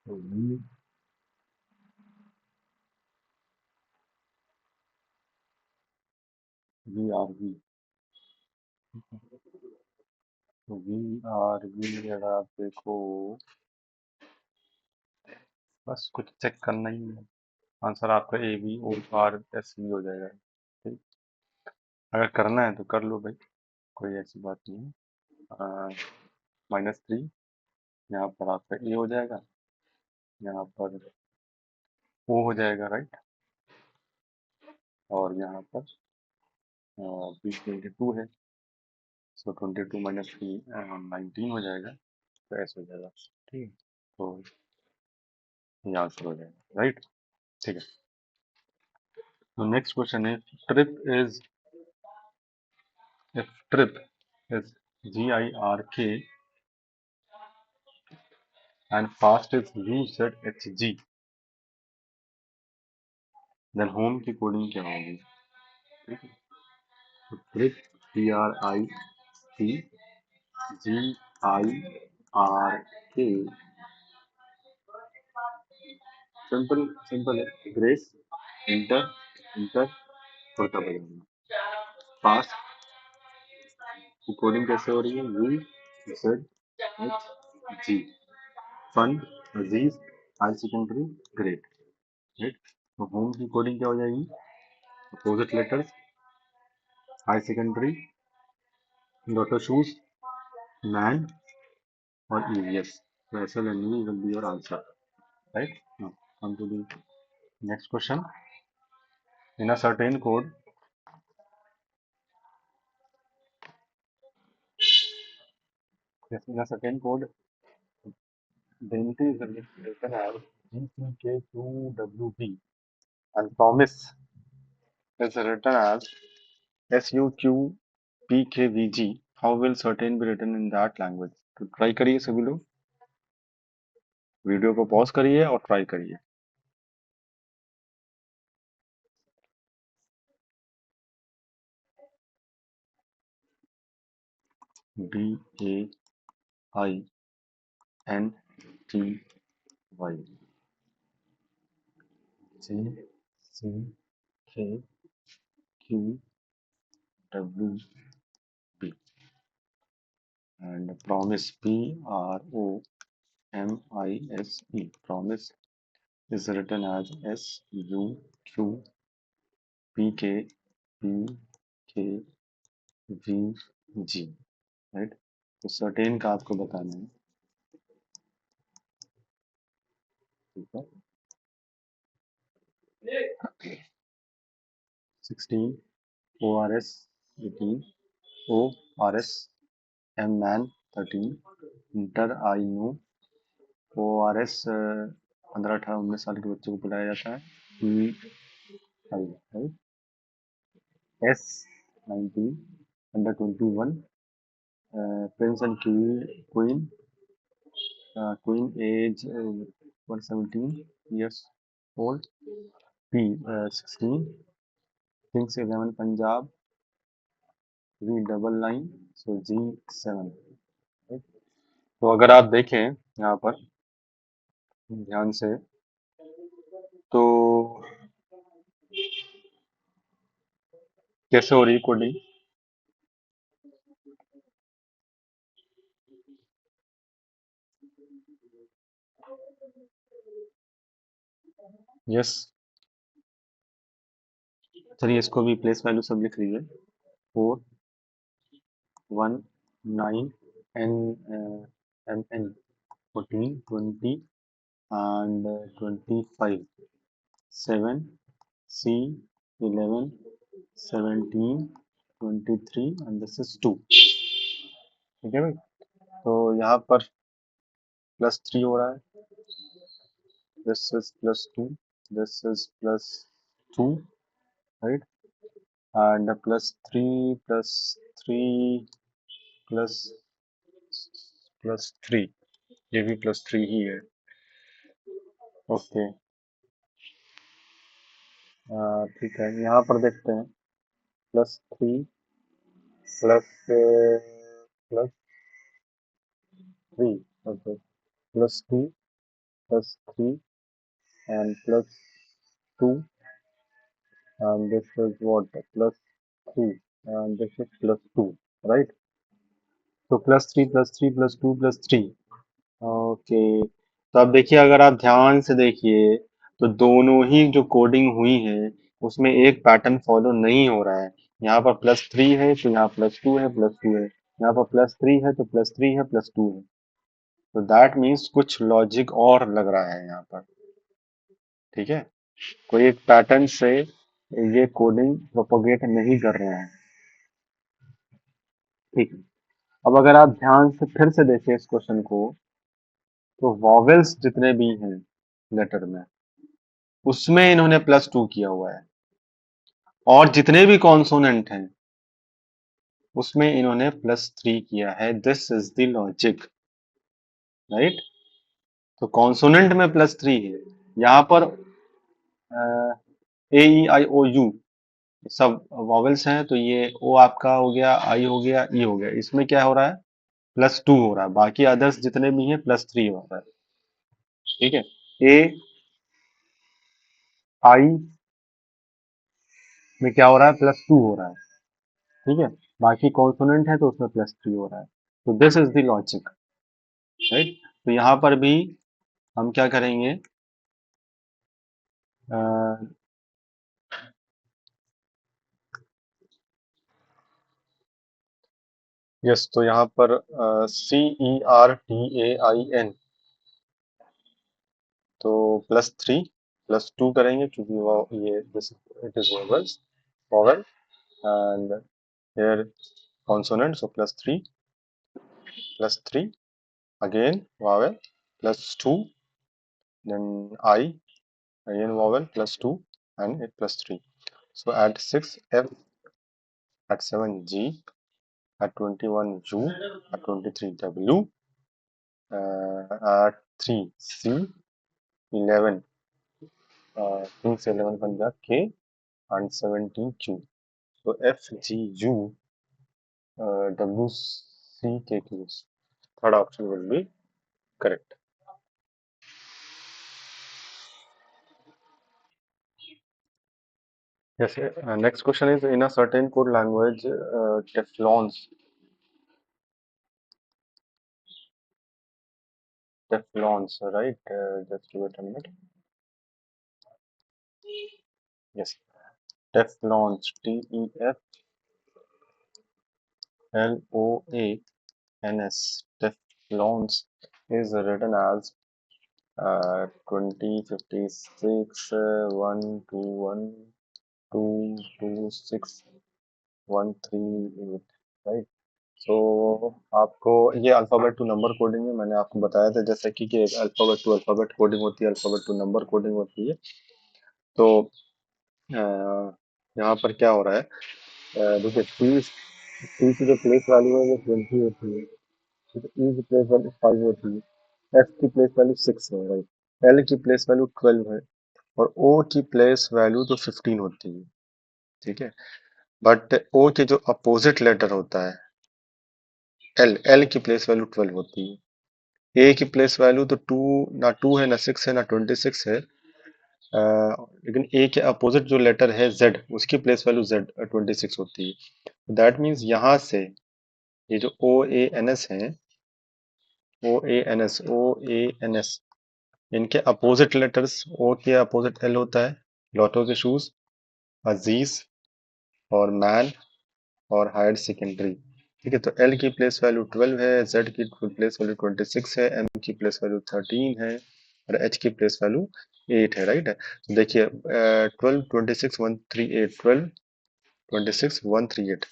तो वी आर वी तो वी आर वी अगर आप देखो बस कुछ चेक करना ही है, आंसर आपका A V O R S V हो जाएगा। ठीक, अगर करना है तो कर लो भाई, कोई ऐसी बात नहीं है। -3 यहाँ पर आपका ए हो जाएगा, यहाँ पर ओ हो जाएगा, राइट, और यहाँ पर बी 22 है, सो 22 -3 19 हो जाएगा, तो ऐसे हो जाएगा। ठीक है, तो ये आंसर हो जाएगा, राइट। ठीक है, तो नेक्स्ट क्वेश्चन है, trip is if trip is GIRK and fast is UZHG, then home की कोडिंग क्या होगी? ठीक है, तो trip TRIP GIRK, simple simple है, ग्रेस इंटर इंटर छोटा बजाना, फास्ट की कोडिंग कैसे हो रही है? UZHG, fun Aziz high secondary grade, right. तो होम की कोडिंग क्या हो जाएगी? Opposite letters high secondary daughter shoes man और ईवीएस, तो ऐसे language will be your answer, right. Now come to the next question, in a certain code in a certain code the entry is written as GCK2WB and promise is written as SUQPKVG, how will certain be written in that language? तो ट्राई करिए सभी लोग, वीडियो को पॉज करिए और ट्राई करिए। DAINTY GCKQWB and promise PROMISE, promise is written as SUQPKVG, right. तो सर्टेन का आपको बताना है, ठीक है। 16 ORS 18 ORS M man 13 inter I know ORS 15 18 19 साल के बच्चों को बुलाया जाता है, S 19 under 21 prince and queen queen age 117 years old, P 16 kings 11 Punjab, V double 9, so G 7। तो अगर आप देखें यहाँ पर ध्यान से, तो कैसे हो रही है कोडिंग? यस, चलिए इसको भी प्लेस वैल्यू सब लिख लीजिए, 4 1 9 N M N 14 20 and 25 7 C 11 17 23 and this is 2, ठीक है भाई। तो यहाँ पर +3 हो रहा है, this is +2, this is +2, right, and +3 +3 +3 +3, ये भी +3 ही है। ओके, ठीक है, यहाँ पर देखते हैं। +3 plus +3, okay, +2 +3 and +2, and this is what, +3 and this is +2, right? तो +3 +3 +2 +3। ओके, तो अब देखिए, अगर आप ध्यान से देखिए तो दोनों ही जो कोडिंग हुई है उसमें एक पैटर्न फॉलो नहीं हो रहा है। यहाँ पर +3 है तो यहाँ +2 है, +2 है, यहाँ पर +3 है तो +3 है, +2 है। तो दैट मीन्स कुछ लॉजिक और लग रहा है यहाँ पर। ठीक है, कोई एक पैटर्न से ये कोडिंग प्रोपोगेट नहीं कर रहे हैं। ठीक है, अब अगर आप ध्यान से फिर से देखें इस क्वेश्चन को, तो वॉवेल्स जितने भी हैं लेटर में, उसमें इन्होंने +2 किया हुआ है, और जितने भी कॉन्सोनेंट हैं उसमें इन्होंने +3 किया है। This is the logic, right? तो कॉन्सोनेंट में +3 है, यहाँ पर ए ई आई ओ यू सब वॉवेल्स हैं, तो ये ओ आपका हो गया, आई हो गया, ई हो गया, इसमें क्या हो रहा है, +2 हो रहा है, बाकी अदर्स जितने भी हैं +3 हो रहा है। ठीक है, ए आई में क्या हो रहा है, +2 हो रहा है। ठीक है, बाकी कॉन्सोनेंट है तो उसमें +3 हो रहा है। तो this is the logic, right? तो यहाँ पर भी हम क्या करेंगे, यस, तो यहाँ पर CERTAIN, तो +3 +2 करेंगे, क्योंकि वो ये this it is vowels, vowel, and here consonant, so +3 again vowel, +2, then I again vowel, +2, and it +3. So at 6 F, at 7 G, at 21 U, at 23 W, at 3 C, 11 King's 11 Punjab K, and 17 Q. So F G U W C K Q. Third option will be correct. Yes. Next question is, in a certain code language, Teflons, right? Just give it a minute. Yes, Teflons, Teflons, Teflons is written as 2056 121 226 138, right? तो आपको ये अल्फाबेट टू नंबर कोडिंग है, मैंने आपको बताया था जैसे कि एक अल्फाबेट टू अल्फाबेट कोडिंग होती है, अल्फाबेट टू नंबर कोडिंग होती है। तो यहाँ पर क्या हो रहा है, देखिए टी की जो प्लेस वैल्यू है वो 20 होती है, ई की प्लेस वैल्यू 5 होती है, एफ की प्लेस वैल्यू 6 है, राइट? एल की प्लेस वैल्यू 12 है, और ओ की प्लेस वैल्यू तो 15 होती है। ठीक है, बट ओ के जो अपोजिट लेटर होता है, एल की प्लेस वैल्यू 12 होती है। ए की प्लेस वैल्यू तो 2, ना 2 है, ना 6 है, ना 26 है, लेकिन ए के अपोजिट जो लेटर है जेड, उसकी प्लेस वैल्यू जेड 26 होती है। दैट मीन्स यहाँ से ये जो ओ ए एन एस है, ओ ए एन एस, इनके अपोजिट लेटर्स, ओ के अपोजिट एल होता है, लॉटो के शूज, अजीज, और मैन, और हायर सेकेंडरी। ठीक है, तो एल की प्लेस वैल्यू 12 है, जेड की प्लेस वैल्यू 26 है, एम की प्लेस वैल्यू 13 है, और एच की प्लेस वैल्यू 8 है, राइट है? तो देखिए 12 26 138, 12 26 138।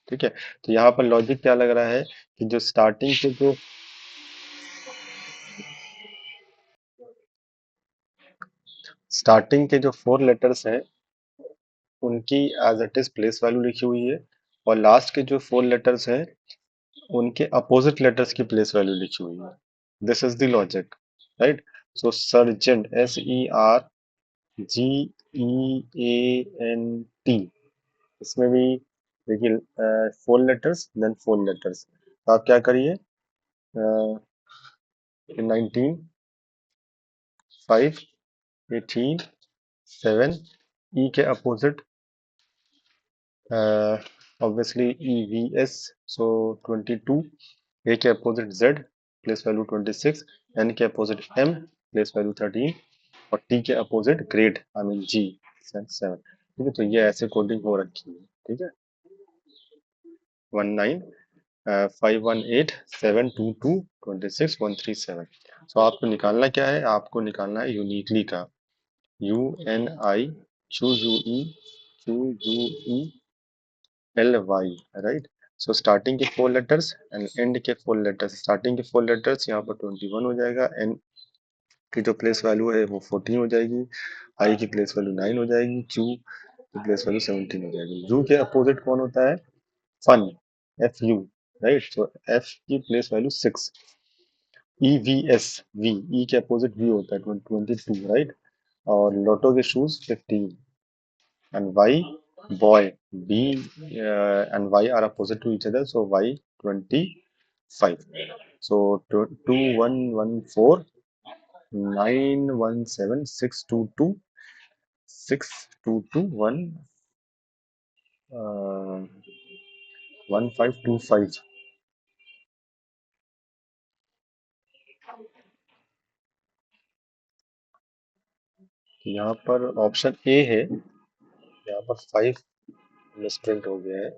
ठीक है, तो यहाँ पर लॉजिक क्या लग रहा है कि जो स्टार्टिंग के जो 4 लेटर्स हैं उनकी as it is place value लिखी हुई है, और लास्ट के जो 4 लेटर्स हैं उनके अपोजिट लेटर्स की प्लेस वैल्यू लिखी हुई है। This is the logic, right. So sergeant, SERGEANT, इसमें भी देखिए 4 लेटर्स देन 4 लेटर्स। तो आप क्या करिए, 19, 5, 18, 7, ई के opposite obviously EVS, so 22, A के opposite Z place value 26, N के अपोजिट M प्लेस वैल्यू 13, और टी के opposite grade I mean G 7। ठीक है, तो ये ऐसे कोडिंग हो रखी है। ठीक है, 1951872226 सो आपको निकालना क्या है, आपको निकालना है यूनिकली का, UNIQUELY, राइट। सो स्टार्टिंग के 4 लेटर्स एंड एंड के 4 लेटर्स। स्टार्टिंग के 4 लेटर्स यहाँ पर 21 हो जाएगा, एन की जो प्लेस वैल्यू है वो 14 हो जाएगी, आई की प्लेस वैल्यू 9 हो जाएगी, क्यू की प्लेस वैल्यू 17 हो जाएगी। यू के अपोजिट कौन होता है, फन, FU, राइट। सो एफ की प्लेस वैल्यू 6, EVS, वी, ई के अपोजिट वी होता है 22, राइट। और लोटो के shoes 15, and Y, boy, B and Y are opposite to each other, so Y 25. So 2114 917 622 1525। यहाँ पर ऑप्शन ए है, यहाँ पर 5 मिसप्रिंट हो गया है,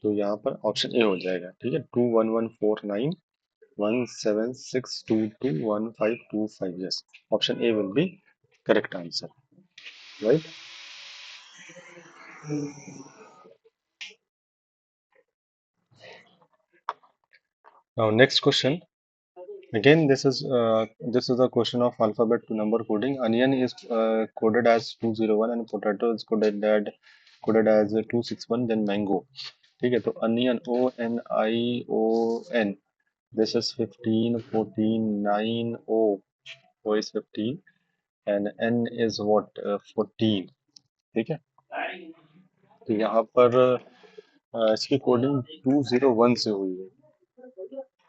तो यहाँ पर ऑप्शन ए हो जाएगा। ठीक है, 21149176221525, yes, option A will be correct answer, right. Now next question. Again, this is a question of alphabet to number coding. Onion is coded as 201 and potato is coded as 261. Then mango. ठीक है, तो onion, ONION. This is 15, 14, 9, O is 15 and N is what, 14। ठीक है, तो यहाँ पर इसकी कोडिंग 201 से हुई है।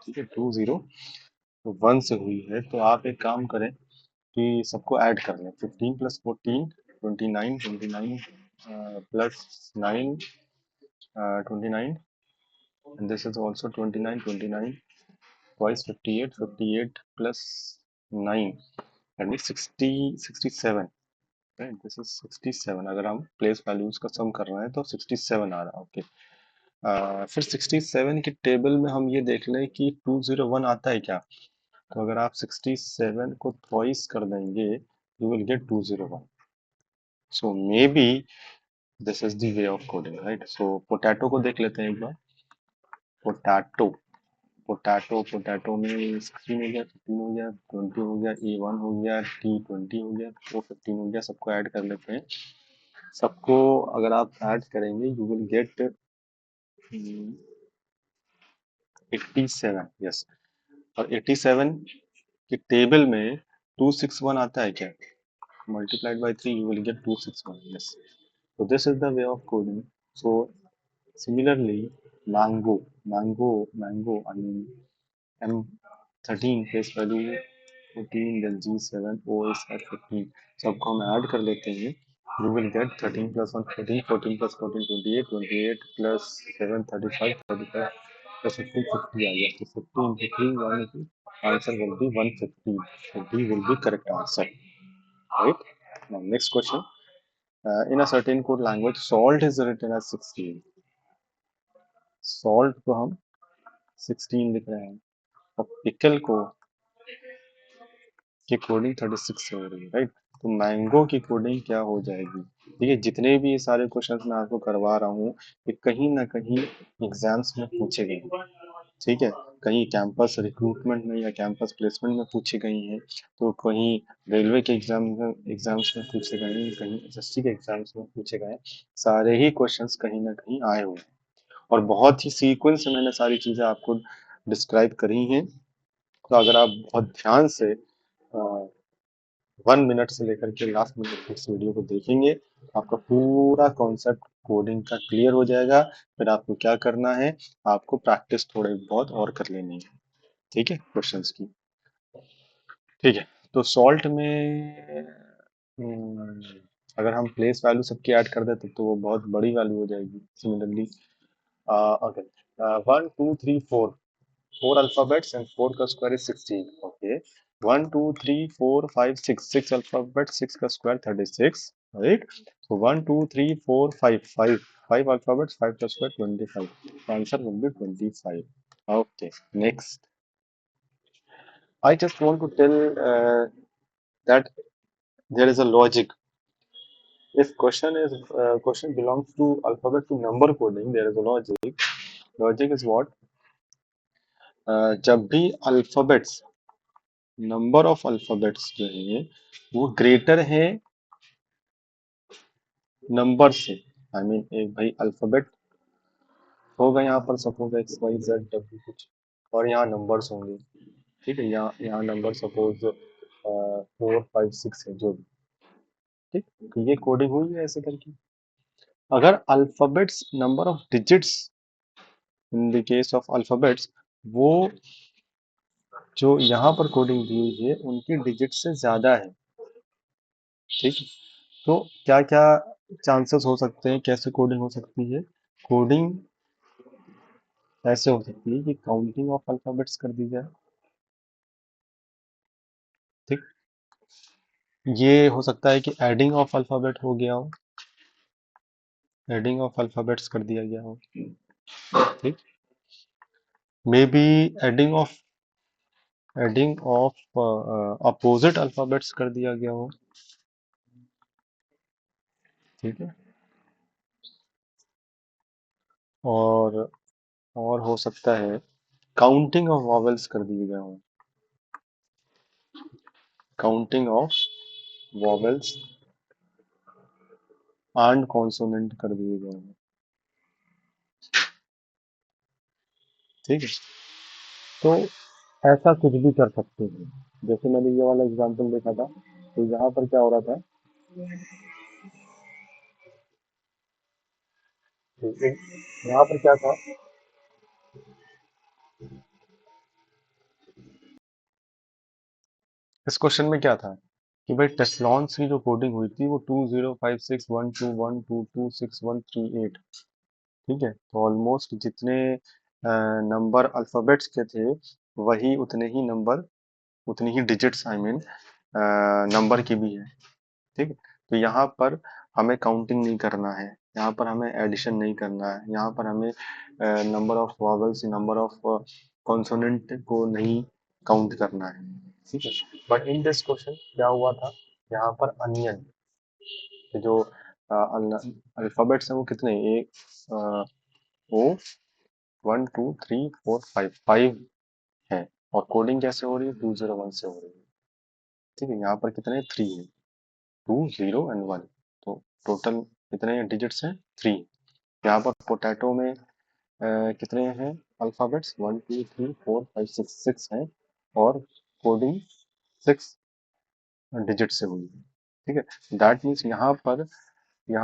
ठीक है, 201 से हुई है, तो आप एक काम करें कि सबको ऐड कर लें, 15 plus 14 29, 29 plus 9 29, and this is also 29, 29 twice 58, 58 plus 9 that means 60, 67, right? This is 67। अगर हम प्लेस वैल्यूज का सम कर रहे हैं तो 67 आ रहा है। ओके, फिर 67 की टेबल में हम ये देख लें कि 201 आता है क्या। तो अगर आप 67 को ट्वाइस कर देंगे you will get 201। So may be this is the way of coding, right. So potato को देख लेते हैं एक बार। पोटैटो, पोटैटो में 16 हो गया, 15 हो गया, 20 हो गया, A1 हो गया, T20 हो गया, O15 हो गया, सबको ऐड कर लेते हैं। सबको अगर आप ऐड करेंगे यू विल गेट 87, यस। और 87 की टेबल में 261 आता है क्या, multiplied by 3 you will get 261, yes. So this is the way of coding. So similarly mango I mean M13 face value 14, then G7, O is at 15, सबको हम ऐड कर लेते हैं, you will get 13 plus 1 14, 14 plus 14 28, 28 plus 7 35, 35 plus 15 50 आ गया, तो 50 into 3 180, answer will be 150, so D will be correct answer, right। Now next question. In a certain code language, salt is written as 16। Salt को हम 16 लिख रहे हैं, और pickle को की कोडिंग 36 से हो रही है, राइट। तो मैंगो की कोडिंग क्या हो जाएगी। ठीक है, जितने भी ये सारे क्वेश्चंस मैं आपको करवा रहा हूँ ये कहीं ना कहीं एग्जाम्स में पूछे गए हैं। ठीक है, कहीं कैंपस रिक्रूटमेंट में या कैंपस प्लेसमेंट में पूछी गई हैं, तो कहीं रेलवे के एग्जाम्स में पूछे गए हैं, कहीं SSC के एग्जाम्स में पूछे गए हैं। सारे ही क्वेश्चंस कहीं ना कहीं आए हुए हैं। और बहुत ही सीक्वेंस से मैंने सारी चीजें आपको डिस्क्राइब करी हैं। तो अगर आप बहुत ध्यान से 1 मिनट से लेकर के लास्ट मिनट तक इस वीडियो को देखेंगे, आपका पूरा कॉन्सेप्ट कोडिंग का क्लियर हो जाएगा। फिर आपको क्या करना है, आपको प्रैक्टिस थोड़े बहुत और कर लेनी है, ठीक है, क्वेश्चंस की। ठीक है, तो सॉल्ट में अगर हम प्लेस वैल्यू सबकी ऐड कर देते तो वो बहुत बड़ी वैल्यू हो जाएगी। सिमिलरली ओके, 1 2 3 4, 4 alphabets and 4 का स्क्वायर इज 16। ओके, 1 2 3 4 5 6, 6 alphabets, 6 का स्क्वायर 36, राइट। सो 1 2 3 4 5, 5 alphabets, 5 का square 25। Answer will B 25। Okay, next I just want to tell that there is a logic. If question belongs to alphabet to number coding, there is a logic. Logic is what? जब भी अल्फाबेट्स, नंबर ऑफ अल्फाबेट्स जो है वो ग्रेटर है नंबर से, आई मीन एक भाई अल्फाबेट होगा यहाँ पर, suppose X Y Z W कुछ, और यहाँ नंबर्स होंगे, ठीक है, यहाँ यहाँ नंबर सपोज 4 5 6 है जो भी, ठीक। तो ये कोडिंग हुई है ऐसे करके। अगर alphabets, number of digits in the case of alphabets, वो जो यहाँ पर कोडिंग दी हुई है उनकी डिजिट से ज्यादा है, ठीक है। तो क्या क्या चांसेस हो सकते हैं, कैसे कोडिंग हो सकती है? कोडिंग ऐसे हो सकती है कि काउंटिंग ऑफ अल्फाबेट्स कर दी जाए, ठीक। ये हो सकता है कि एडिंग ऑफ अल्फाबेट हो गया हो, एडिंग ऑफ अल्फाबेट्स कर दिया गया हो, ठीक। May be adding of opposite alphabets कर दिया गया हो, ठीक है। और हो सकता है काउंटिंग ऑफ वॉवेल्स कर दिए गए हो, counting of vowels and consonant कर दिए गए हो, ठीक है। तो ऐसा कुछ भी कर सकते हैं। जैसे मैंने ये वाला एग्जांपल देखा था, तो यहाँ पर क्या हो रहा था, यहाँ पर क्या था, इस क्वेश्चन में क्या था कि भाई टेफ्लॉन्स की जो कोडिंग हुई थी वो 20561212261338, ठीक है। तो ऑलमोस्ट जितने नंबर अल्फाबेट्स के थे, वही उतने ही नंबर, उतनी ही डिजिट्स, आई मीन नंबर की भी है, ठीक है। तो यहाँ पर हमें काउंटिंग नहीं करना है, यहाँ पर हमें एडिशन नहीं करना है, यहाँ पर हमें number of vowels, number of consonant को नहीं काउंट करना है, ठीक है। बट इन दिस क्वेश्चन क्या हुआ था, यहाँ पर अनियन के जो अल्फाबेट्स हैं वो कितने, एक ओ 1 2 3 4 5, 5 है। और कोडिंग कैसे हो रही है, 201 से हो रही है, ठीक है। यहाँ पर कितने, 3 है, 2 0 एंड 1, तो टोटल कितने डिजिट्स हैं, 3। यहाँ पर पोटैटो में कितने हैं अल्फाबेट्स, 1 2 3 4 5 6, 6 हैं, और कोडिंग 6 डिजिट से हुई है, ठीक है। दैट मीन्स यहाँ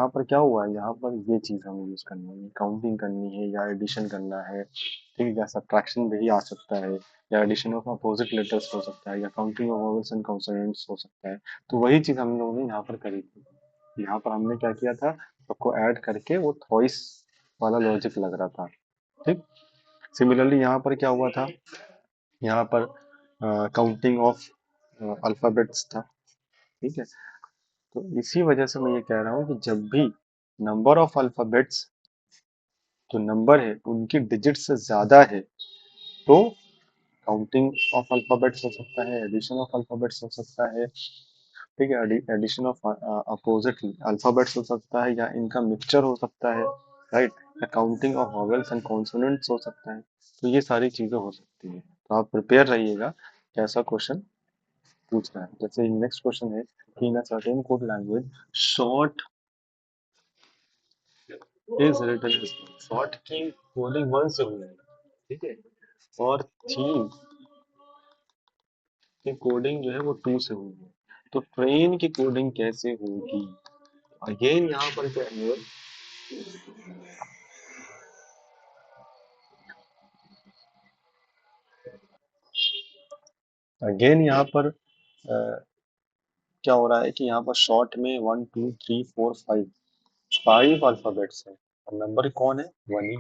पर क्या हुआ है, यहाँ पर ये चीज हमें यूज करनी है, काउंटिंग करनी है या एडिशन करना है, ठीक है। या सब्ट्रैक्शन भी आ सकता है, या एडिशन ऑफ अपोजिट लेटर्स हो सकता है, या counting of vowels and consonants हो सकता है। तो वही चीज हम लोगों ने यहाँ पर करी थी। यहाँ पर हमने क्या किया था, सबको ऐड करके वो थॉइस वाला लॉजिक लग रहा था, ठीक। सिमिलरली यहाँ पर क्या हुआ था, यहाँ पर काउंटिंग ऑफ अल्फाबेट्स था, ठीक है। तो इसी वजह से मैं ये कह रहा हूँ कि जब भी नंबर ऑफ अल्फाबेट्स, जो नंबर है उनकी डिजिट से ज्यादा है, तो काउंटिंग ऑफ अल्फाबेट्स हो सकता है, एडिशन ऑफ अल्फाबेट्स हो सकता है, ठीक है, एडिशन ऑफ अपोजिट अल्फाबेट्स हो सकता है, या इनका मिक्सचर हो सकता है, राइट, या counting of vowels and consonants हो सकता है। तो ये सारी चीजें हो सकती है, तो आप प्रिपेयर रहिएगा कैसा क्वेश्चन पूछ रहा है। जैसे नेक्स्ट क्वेश्चन है कि in a certain code language short is written short की कोडिंग वन से हुई है, ठीक है, और थीम की कोडिंग जो है वो टू से हुई है। तो ट्रेन की कोडिंग कैसे होगी? अगेन यहाँ पर क्या है, अगेन यहाँ पर क्या हो रहा है कि यहाँ पर शॉर्ट में 1 2 3 4 5 फाइव अल्फाबेट्स हैं और नंबर कौन है, वन ही,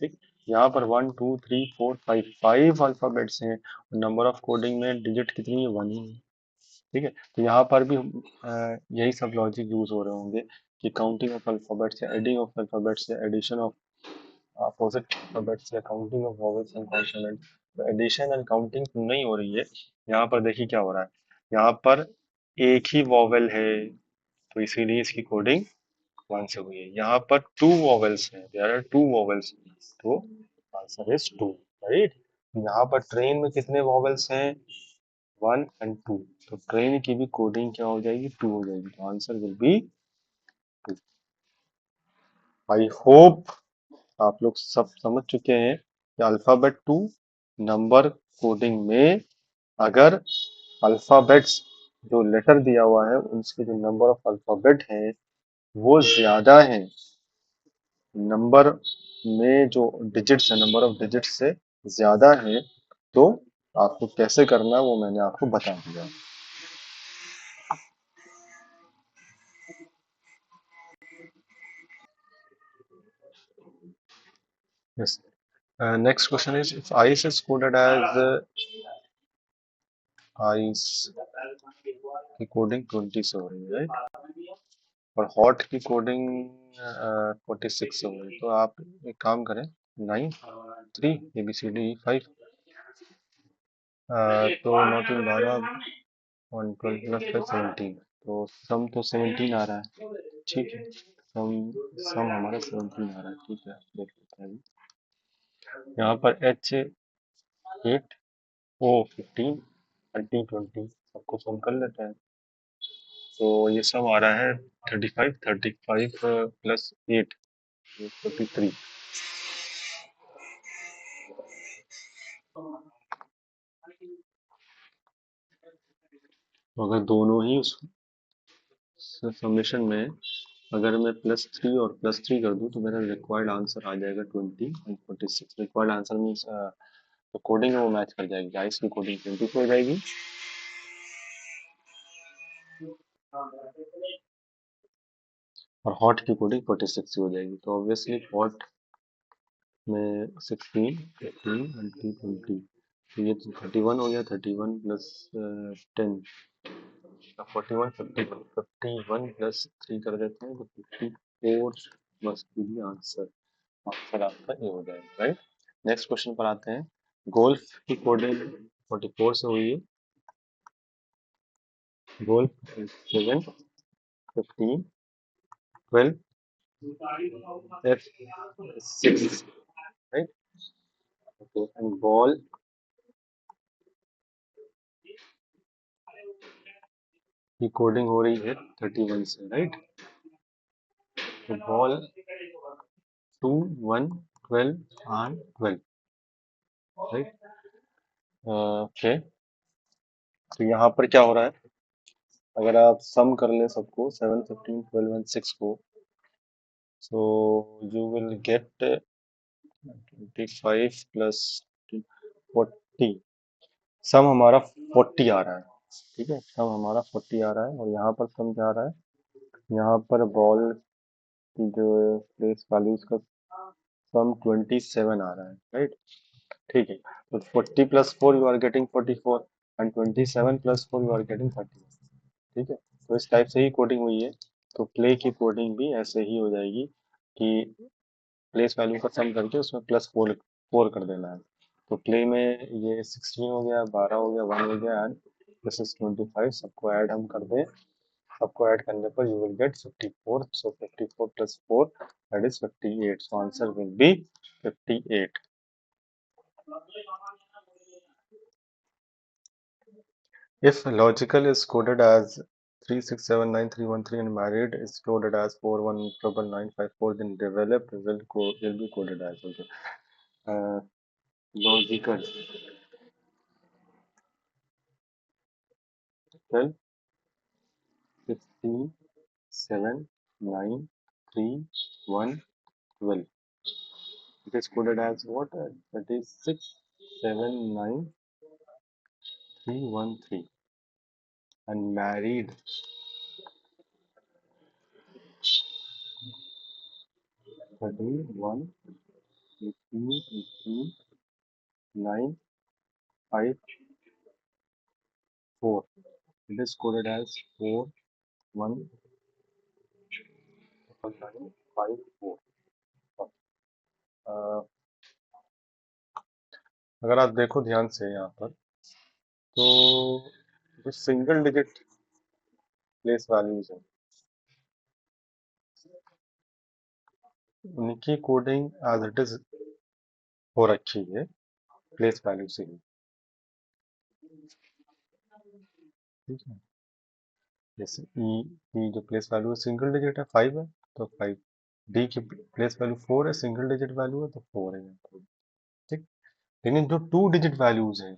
ठीक। यहाँ पर 1 2 3 4 5 फाइव अल्फाबेट्स हैं और नंबर ऑफ कोडिंग में डिजिट कितनी है, वन ही है, ठीक है। तो यहाँ पर भी यही सब लॉजिक यूज हो रहे होंगे कि काउंटिंग ऑफ अल्फाबेट्स या एडिंग ऑफ अल्फाबेट्स या एडिशन ऑफ अपोजिट अल्फाबेट्स या counting of vowels and consonant. तो एडिशन एंड काउंटिंग नहीं हो रही है। यहाँ पर देखिए क्या हो रहा है, यहाँ पर एक ही वॉवेल है तो इसीलिए इसकी कोडिंग वन से हुई है। यहाँ पर टू वॉवेल्स हैं, देयर आर टू वॉवेल्स, तो आंसर इज टू, राइट। यहाँ पर ट्रेन में कितने वॉवेल्स हैं, वन एंड टू, तो ट्रेन की भी कोडिंग क्या हो जाएगी, टू हो जाएगी, तो answer will be two. I hope आप लोग सब समझ चुके हैं कि अल्फाबेट टू नंबर कोडिंग में अगर अल्फाबेट्स जो लेटर दिया हुआ है उनके जो नंबर ऑफ अल्फाबेट है वो ज्यादा है नंबर में जो डिजिट्स है, नंबर ऑफ डिजिट्स से ज्यादा है, तो आपको कैसे करना है वो मैंने आपको बता दिया। Yes, next question is if ice is coded as ice की कोडिंग 20 से हो रही है, right? और हॉट की कोडिंग 46 से हो रही है, तो आप एक काम करें, 9 3 ABCD 5, तो 9 3 12 1 12 + 5 17, तो सम तो 17 आ रहा है, ठीक है, सम सम हमारा 17 आ रहा है, ठीक है, देख लेते हैं अभी। यहाँ पर H8O15 और T20 सबको सम कर लेते हैं, तो ये सब आ रहा है 35 + 8 43। तो अगर दोनों ही उस समेशन में अगर मैं +3 और +3 कर दूं तो मेरा रिक्वायर्ड आंसर आ जाएगा 20 एंड 46। रिक्वायर्ड आंसर मीन्स तो कोडिंग वो मैच कर जाएगी, आइस की कोडिंग 20 हो जाएगी और हॉट की कोडिंग 46 हो जाएगी, तो ऑब्वियसली हॉट में 16 15 एंड 20, तो ये तो 31 हो गया, 31 + 10, 41 +3 कर देते हैं तो 54 must be the answer. Answer आपका ए हो जाएगा, राइट। नेक्स्ट क्वेश्चन पर आते हैं। गोल्फ की कोडिंग 44 से हुई है, golf 7 15 12 F6, right, okay, and ball की कोडिंग हो रही है 31 से, राइट। तो बॉल 2 1 12 एंड 12, राइट, ओके। तो यहाँ पर क्या हो रहा है, अगर आप सम कर ले सबको 7 15 12 एंड 6 को, सो यू विल गेट 25 + 40, सम हमारा 40 आ रहा है, ठीक है, सम हमारा 40 आ रहा है और यहाँ पर सम क्या आ रहा है, यहाँ पर बॉल की जो प्लेस वैल्यूज का सम 27 आ रहा है, राइट, ठीक है। तो 40 + 4 you are getting 44 and 27 + 4 you are getting 30, ठीक है। तो इस टाइप से ही कोडिंग हुई है, तो प्ले की कोडिंग भी ऐसे ही हो जाएगी कि प्लेस वैल्यू का सम करके उसमें +4 4 कर देना है। तो प्ले में ये 16 हो गया, 12 हो गया, 1 हो गया एंड दिस इज 25, सबको ऐड हम कर दें, सबको ऐड करने पर you will get 54, so 54 + 4 that is 58, so answer will B 58। If logical is coded as 3679 313 and married is coded as 419954, then developed will be coded as, okay. Logical. Well, 16 7 9 3 1 12. It is coded as what? That is 679313 and married 31 18 18 9 5 4. It is coded as 4 1 9 5 4. अगर आप देखो ध्यान से यहाँ पर तो जो सिंगल डिजिट प्लेस वैल्यूज है उनकी कोडिंग एज इट इज हो रखी है प्लेस वैल्यू से ही, ठीक है। जैसे ई जो प्लेस वैल्यू है सिंगल डिजिट है 5 है तो 5, डी की प्लेस वैल्यू 4 है सिंगल डिजिट वैल्यू है तो 4 है यहाँ पर, ठीक। लेकिन जो 2 डिजिट वैल्यूज है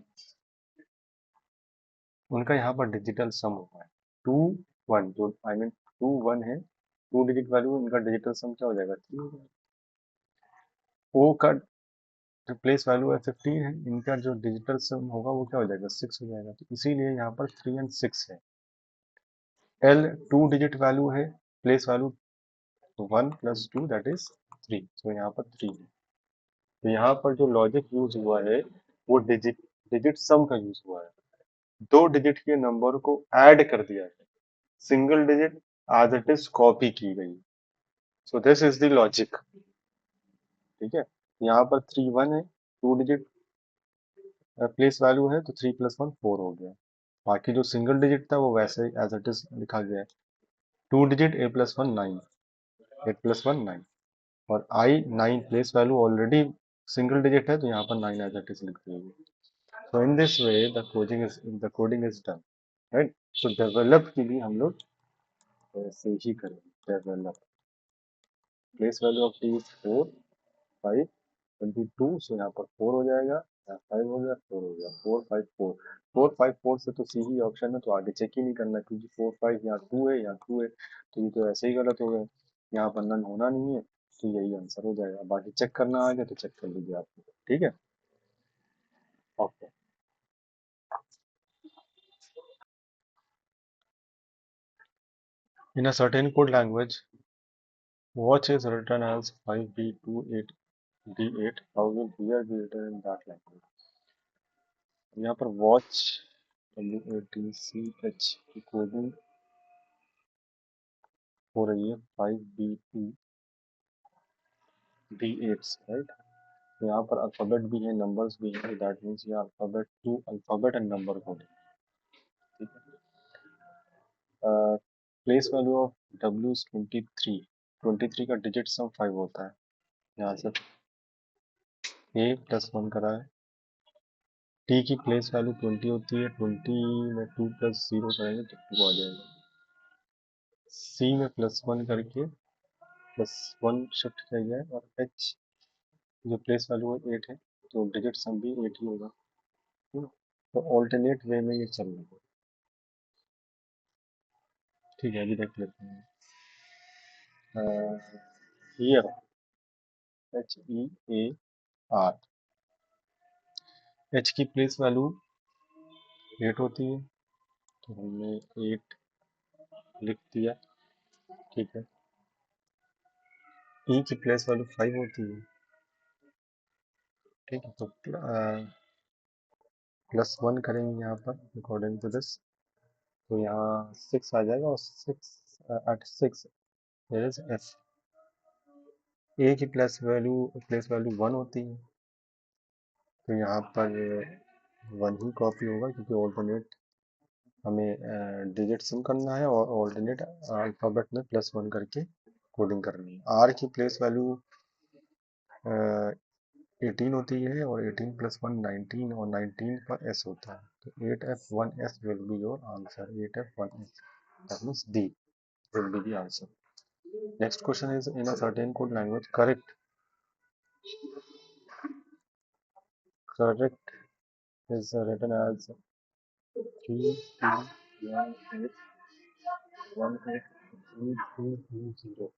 उनका यहाँ पर डिजिटल सम होगा 2 1, जो आई मीन 2 1 है 2 डिजिट वैल्यू, इनका डिजिटल सम क्या हो जाएगा 3 हो जाएगा। ओ का जो प्लेस वैल्यू है 15 है, इनका जो डिजिटल सम होगा वो क्या हो जाएगा 6 हो जाएगा, तो इसीलिए यहाँ पर 3 एंड 6 है। एल 2 डिजिट वैल्यू है, प्लेस वैल्यू 1 + 2 दैट इज 3, तो यहाँ पर 3 है। तो यहाँ पर जो लॉजिक यूज हुआ है वो डिजिट डिजिट सम का यूज हुआ है, दो डिजिट के नंबर को ऐड कर दिया है, single digit as it is copy की गई। So this is the logic, ठीक है। यहाँ पर 3 1 है, 2 डिजिट प्लेस वैल्यू है तो 3 + 1 4 हो गया। बाकी जो सिंगल डिजिट था वो वैसे एज इट इज लिखा गया है, 2 डिजिट a + 1 9, 8 + 1 9, और आई 9 place value already single digit है तो यहाँ पर 9 एज इट इज लिख दिया गया। So in this way the coding is done, right. So develop के लिए हम लोग ऐसे ही करेंगे, develop place value of t is 4 5 22, so यहाँ पर 4 हो जाएगा, यहाँ 5 हो गया, 4 हो गया, 4 5 4 4 5 4 से तो सी ही ऑप्शन है, तो आगे चेक ही नहीं करना, क्योंकि 4 5 यहाँ 2 है, यहाँ 2 है, तो ये तो ऐसे ही गलत हो गए, यहाँ पर नन होना नहीं है, तो यही आंसर हो जाएगा। बाकी चेक करना आ गया तो चेक कर लीजिए आप, ठीक है। Okay, in a certain code language watch is written as 5b28d8, how will beer be written in that language? यहाँ पर वॉच WATCH की कोडिंग हो रही है 5b2d8, राइट। तो यहाँ पर अल्फाबेट भी है, नंबर्स भी है, दैट मीन्स ये alphabet to alphabet and number coding, ठीक है। Place value of W is 23, 23 का डिजिट सम 5 होता है, यहाँ से a + 1 करा है, t की प्लेस वैल्यू 20 होती है, 20 में 2 + 0 करेंगे तो 2 आ जाएगा, c में +1 करके +1 शिफ्ट किया गया है, और h जो प्लेस वैल्यू है 8 है, तो डिजिट सम भी 8 ही होगा, ठीक है? तो ऑल्टरनेट वे में ये चल रहा है, ठीक है। अभी देख लेते हैं, हियर HEAR, h की प्लेस वैल्यू 8 होती है, तो हमने 8 लिख दिया, ठीक है। e की प्लेस वैल्यू 5 होती है, ठीक है, तो +1 करेंगे यहाँ पर अकॉर्डिंग टू दिस, तो यहाँ 6 आ जाएगा, और 6 at 6 there is f। a की प्लेस वैल्यू 1 होती है, तो यहाँ पर 1 ही कॉपी होगा, क्योंकि ऑल्टरनेट हमें डिजिट सम करना है और ऑल्टरनेट अल्फाबेट में +1 करके कोडिंग करनी है। r की प्लेस वैल्यू 18 होती है, और 18 + 1 19, और 19 पर s होता है, तो 8f1s will be your answer, 8f1s। That means D will be the answer. Next question is, in a certain code language, correct is written as 3, 2, 1, 8, 1, 8, 2, 2, 0.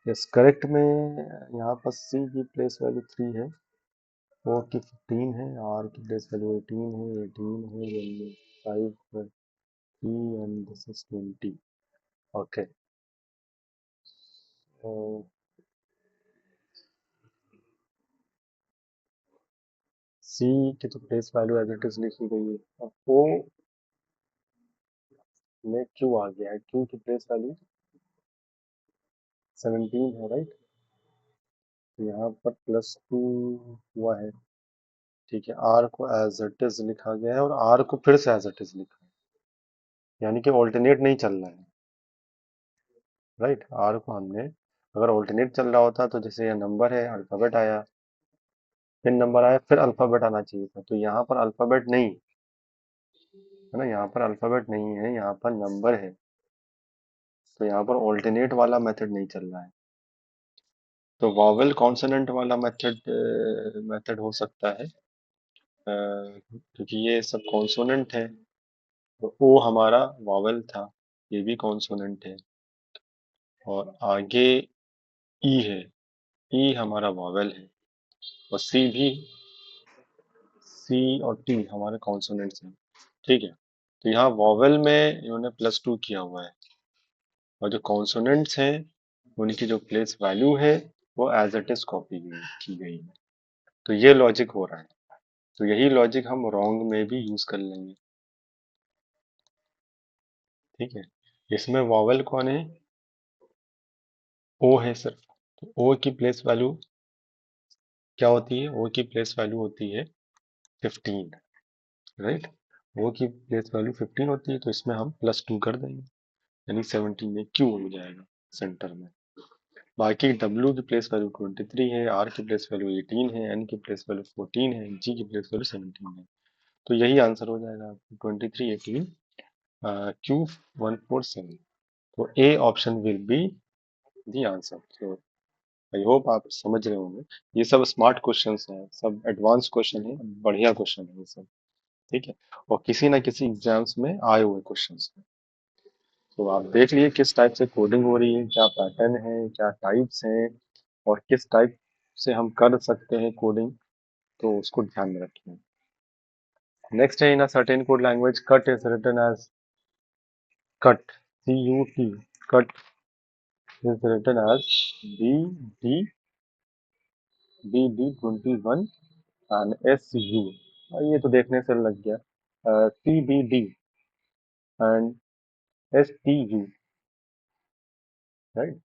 Yes, correct में यहाँ पर सी की प्लेस वैल्यू 3 है, ओ की 15 है, आर की प्लेस वैल्यू 18 है, then 5 है, E and this is 20. Okay. So C की तो place value as it is लिखी गई है, अब O में Q आ गया है, Q की प्लेस वैल्यू 17 है, राइट। तो यहाँ पर +2 हुआ है, ठीक है। R को एज इट इज लिखा गया है और R को फिर से एज इट इज लिखा है, यानी कि ऑल्टरनेट नहीं चल रहा है, राइट। R को हमने, अगर ऑल्टरनेट चल रहा होता तो जैसे ये नंबर है, अल्फाबेट आया, फिर नंबर आया, फिर अल्फाबेट आना चाहिए था, तो यहाँ पर अल्फाबेट नहीं है ना, यहाँ पर अल्फाबेट नहीं है, यहाँ पर नंबर है, तो यहाँ पर ऑल्टरनेट वाला मेथड नहीं चल रहा है। तो वॉवेल कॉन्सोनेंट वाला मेथड हो सकता है, क्योंकि ये सब कॉन्सोनेंट है, तो ओ हमारा वॉवेल था, ये भी कॉन्सोनेंट है, और आगे ई है, ई हमारा वॉवेल है, और सी भी, सी और टी हमारे कॉन्सोनेंट्स हैं, ठीक है। तो यहाँ वॉवेल में इन्होंने +2 किया हुआ है, और जो कॉन्सोनेंट्स हैं उनकी जो प्लेस वैल्यू है वो एज इट इज कॉपी की गई है। तो ये लॉजिक हो रहा है, तो यही लॉजिक हम रॉन्ग में भी यूज कर लेंगे, ठीक है। इसमें वॉवेल कौन है, ओ है सिर्फ, तो ओ की प्लेस वैल्यू क्या होती है, ओ की प्लेस वैल्यू होती है 15, राइट। ओ की प्लेस वैल्यू 15 होती है, तो इसमें हम +2 कर देंगे, यानी 17 में क्यू हो जाएगा सेंटर में। बाकी डब्ल्यू की प्लेस वैल्यू 23 है, आर की प्लेस वैल्यू 18 है, एन की प्लेस वैल्यू 14 है, जी की प्लेस वैल्यू 17 है, तो यही आंसर हो जाएगा आपको 23, 18, क्यू 147। तो A option will be the answer. तो आई होप आप समझ रहे होंगे, ये सब स्मार्ट क्वेश्चंस हैं, सब एडवांस क्वेश्चन है, बढ़िया क्वेश्चन है ये सब, ठीक है, और किसी ना किसी एग्जाम्स में आए हुए क्वेश्चंस हैं। तो आप देख लिए किस टाइप से कोडिंग हो रही है, क्या पैटर्न है, क्या टाइप्स हैं, और किस टाइप से हम कर सकते हैं कोडिंग, तो उसको ध्यान में रखिए। नेक्स्ट है, in a certain code language cut is written as cut, CUT, cut is written as BD, BD21 and SU। ये तो देखने से लग गया, CBD and STU, राइट।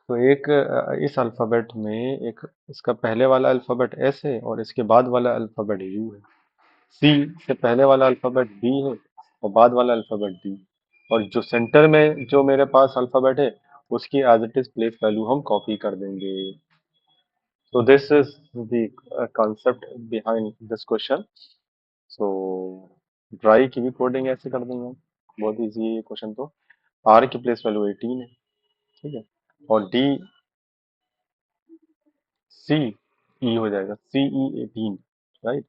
तो एक इस अल्फ़ाबेट में एक, इसका पहले वाला अल्फ़ाबेट S है और इसके बाद वाला अल्फ़ाबेट U है। C से पहले वाला अल्फ़ाबेट B है और बाद वाला अल्फ़ाबेट D, और जो सेंटर में जो मेरे पास अल्फ़ाबेट है उसकी as it is place value हम कॉपी कर देंगे। So this is the concept behind this question. So dry की भी कोडिंग ऐसे कर देंगे हम, बहुत इजी है ये क्वेश्चन। तो आर की प्लेस वैल्यू 18 है, ठीक है, और डी, सी, ई हो जाएगा, CE18, राइट।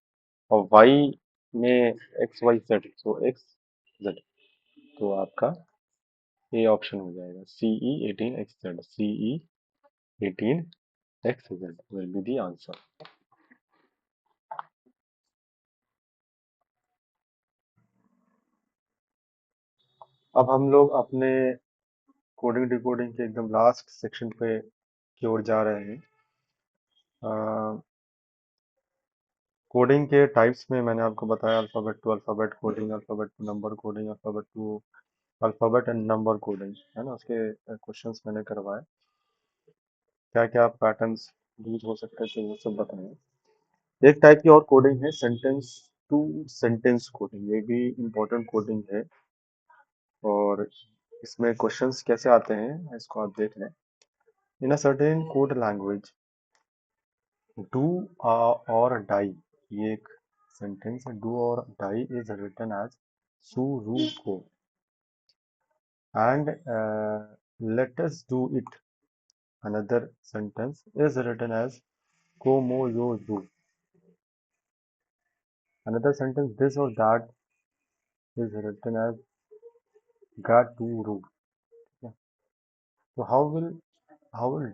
और वाई में XYZ, तो XZ, तो आपका ए ऑप्शन हो जाएगा, CE18XZ, CE18XZ will be the answer। अब हम लोग अपने कोडिंग डिकोडिंग के एकदम लास्ट सेक्शन पे की ओर जा रहे हैं। कोडिंग के टाइप्स में मैंने आपको बताया, alphabet to alphabet coding, alphabet to number coding, alphabet to alphabet and number coding, है ना, उसके क्वेश्चंस मैंने करवाए, क्या क्या पैटर्न्स यूज हो सकते थे वो सब बताएं। एक टाइप की और कोडिंग है सेंटेंस टू सेंटेंस कोडिंग, ये भी इम्पोर्टेंट कोडिंग है, और इसमें क्वेश्चंस कैसे आते हैं इसको आप देख लें। In a certain code language, do or die, ये एक सेंटेंस है, do or die is written as su ru ko, and let us do it, another sentence, is written as ko mo yo do, another sentence, this or that, is written as ga tu ru. So how will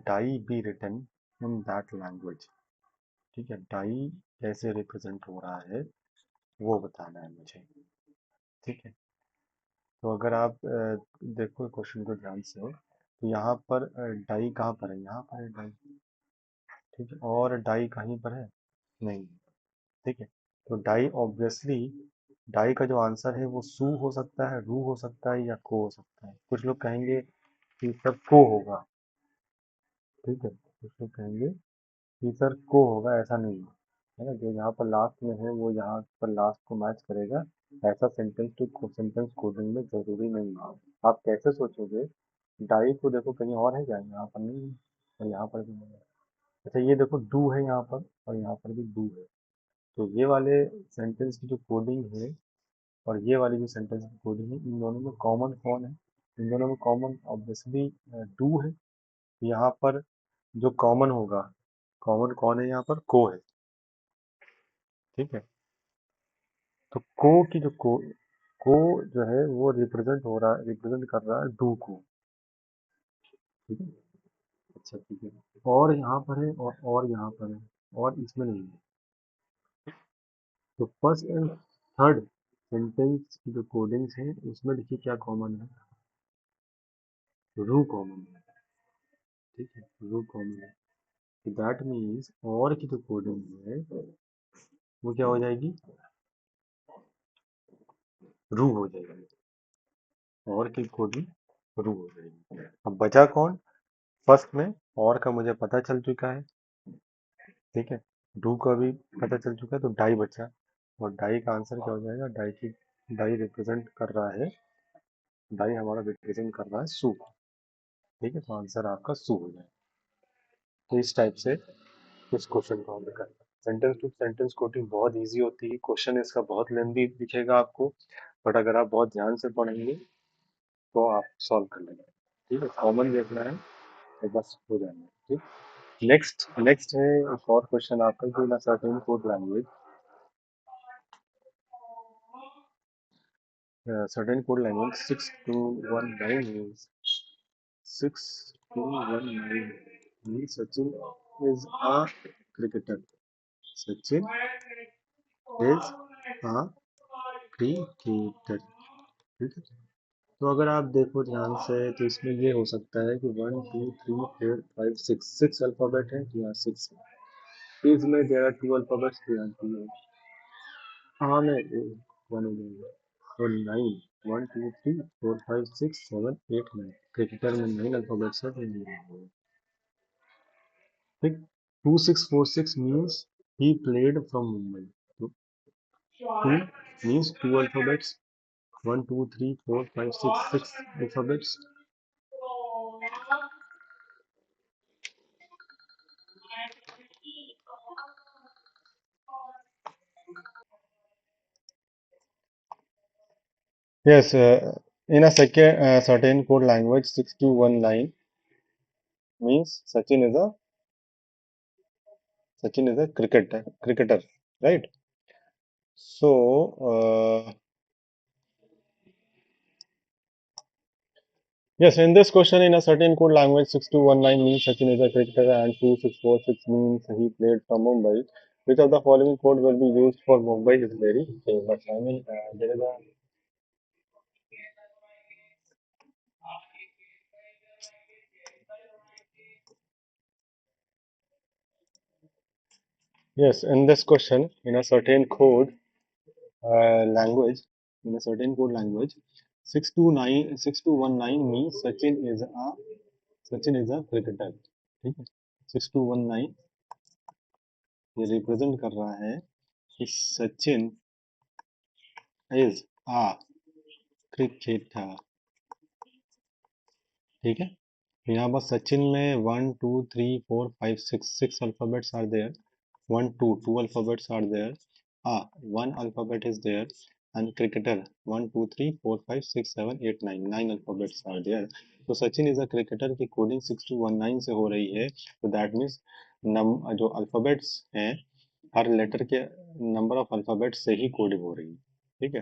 die be written in that language? ठीक है, डाई कैसे रिप्रेजेंट हो रहा है वो बताना है मुझे। ठीक है, तो अगर आप देखो क्वेश्चन को ध्यान से, तो यहाँ पर डाई कहाँ पर है, यहाँ पर है डाई। ठीक है, और डाई कहीं पर है, नहीं। ठीक है, तो डाई ऑब्वियसली, डाई का जो आंसर है वो सू हो सकता है, रू हो सकता है, या को हो सकता है। कुछ लोग कहेंगे कि सब को होगा। ठीक है, कुछ लोग कहेंगे कि सर को होगा, ऐसा नहीं है ना, जो यहाँ पर लास्ट में है वो यहाँ पर लास्ट को मैच करेगा, ऐसा सेंटेंस टू सेंटेंस कोडिंग में जरूरी नहीं है। आप कैसे सोचोगे, डाई को देखो कहीं और है क्या, यहाँ पर नहीं है और यहाँ पर भी नहीं है। अच्छा, ये देखो डू है यहाँ पर और यहाँ पर भी डू है, तो ये वाले सेंटेंस की जो कोडिंग है और ये वाली जो सेंटेंस की कोडिंग है, इन दोनों में कॉमन कौन है? इन दोनों में कॉमन ऑब्वियसली डू है। यहाँ पर जो कॉमन होगा, कॉमन कौन है यहाँ पर, को है। ठीक है, तो को की जो को जो है वो रिप्रेजेंट हो रहा है, रिप्रेजेंट कर रहा है डू को। ठीक है, अच्छा ठीक है, और यहाँ पर है और यहाँ पर है, और इसमें नहीं है। तो फर्स्ट एंड थर्ड सेंटेंस की जो कोडिंग्स है उसमें देखिए क्या कॉमन है, रू कॉमन है। ठीक है, रू कॉमन है, तो दैट मीन्स और की जो कोडिंग है वो क्या हो जाएगी, रू हो जाएगी, और की कोडिंग रू हो जाएगी। अब बचा कौन, फर्स्ट में और का मुझे पता चल चुका है। ठीक है, डू का भी पता चल चुका है, तो डाई बचा, और डाई का आंसर क्या हो जाएगा, डाई रिप्रेजेंट कर रहा है, डाई हमारा रिप्रेजेंट कर रहा है सू। ठीक है, तो आंसर आपका सू हो जाएगा। तो इस टाइप से इस क्वेश्चन को हमें करना है। सेंटेंस टू सेंटेंस कोडिंग बहुत इजी होती है, क्वेश्चन इसका बहुत लेंथी दिखेगा आपको, बट अगर आप बहुत ध्यान से पढ़ेंगे तो आप सॉल्व कर लेंगे। ठीक है, कॉमन देखना है तो बस हो जाएगा। ठीक, नेक्स्ट है एक और क्वेश्चन आपका, जो ना certain code language, certain code language 6219 means Sachin is a cricketer. Sachin is a cricketer. ठीक है, तो अगर आप देखो ध्यान से तो इसमें ये हो सकता है कि 1 2 3 4 5 6 अल्फाबेट है, तो यहाँ 6 है। इसमें देयर आर 2 अल्फाबेट्स, हाँ मैं वन हो जाएगा, और 9, 1 2 3 4 5 6 7 8 9, क्रिकेटर में 9 अल्फाबेट्स है, तो ये होगा। ठीक, 2646 means he played from Mumbai, तो 2 means 2 alphabets, 1 2 3 4 5 6 alphabets. Yes, in a second certain code language 6219 means Sachin is a cricketer, right? So yes, in this question, in a certain code language 6219 means Sachin is a cricketer, and 2646 means he played from Mumbai. Which of the following code will be used for Mumbai is very famous. I mean, there is a yes, in this question, in a certain code language, in a certain code language, 6219 means Sachin is a cricketer. ठीक है, 6219 ये रिप्रेजेंट कर रहा है कि सचिन इज आ क्रिकेटर। ठीक है, यहाँ पर सचिन में 1 2 3 4 5 6 alphabets are there. 1 2 alphabets are there. One alphabet is there. And cricketer 1 2 3 4 5 6 7 8 9 alphabets are there. तो सचिन इज अ क्रिकेटर की कोडिंग 6219 से हो रही है, तो दैट मीन्स जो अल्फाबेट्स हैं हर लेटर के नंबर ऑफ अल्फाबेट से ही कोडिंग हो रही है, ठीक है।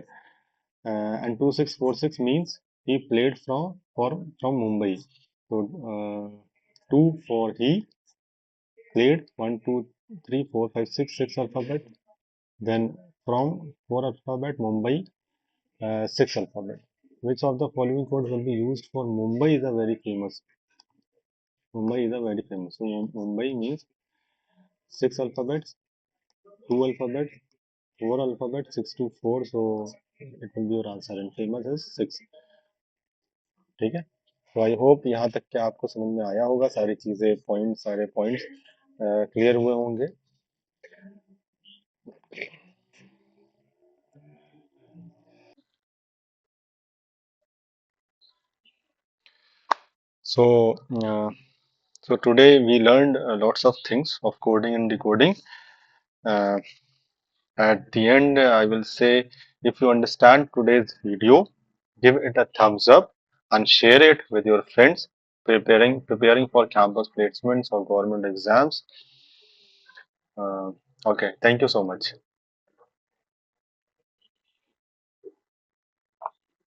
And 2646 means he played from Mumbai, तो to for he played 1 2 3 4 5 6 alphabet, then from 4 alphabet Mumbai, 6 alphabet. Which of the following codes will be used for Mumbai is a very famous. Mumbai is a very famous. So Mumbai means 6 alphabets, 2 alphabets, 4 alphabets, 6 to 4. So it will be your answer. And famous is 6. ठीक है। तो आई होप यहाँ तक के आपको समझ में आया होगा, सारी चीजें पॉइंट सारे पॉइंट्स क्लियर हुए होंगे। So uh, so today we learned lots of things of coding and decoding. Uh, at the end, I will say, if you understand today's video, give it a thumbs up and share it with your friends preparing for campus placements or government exams. Okay, thank you so much.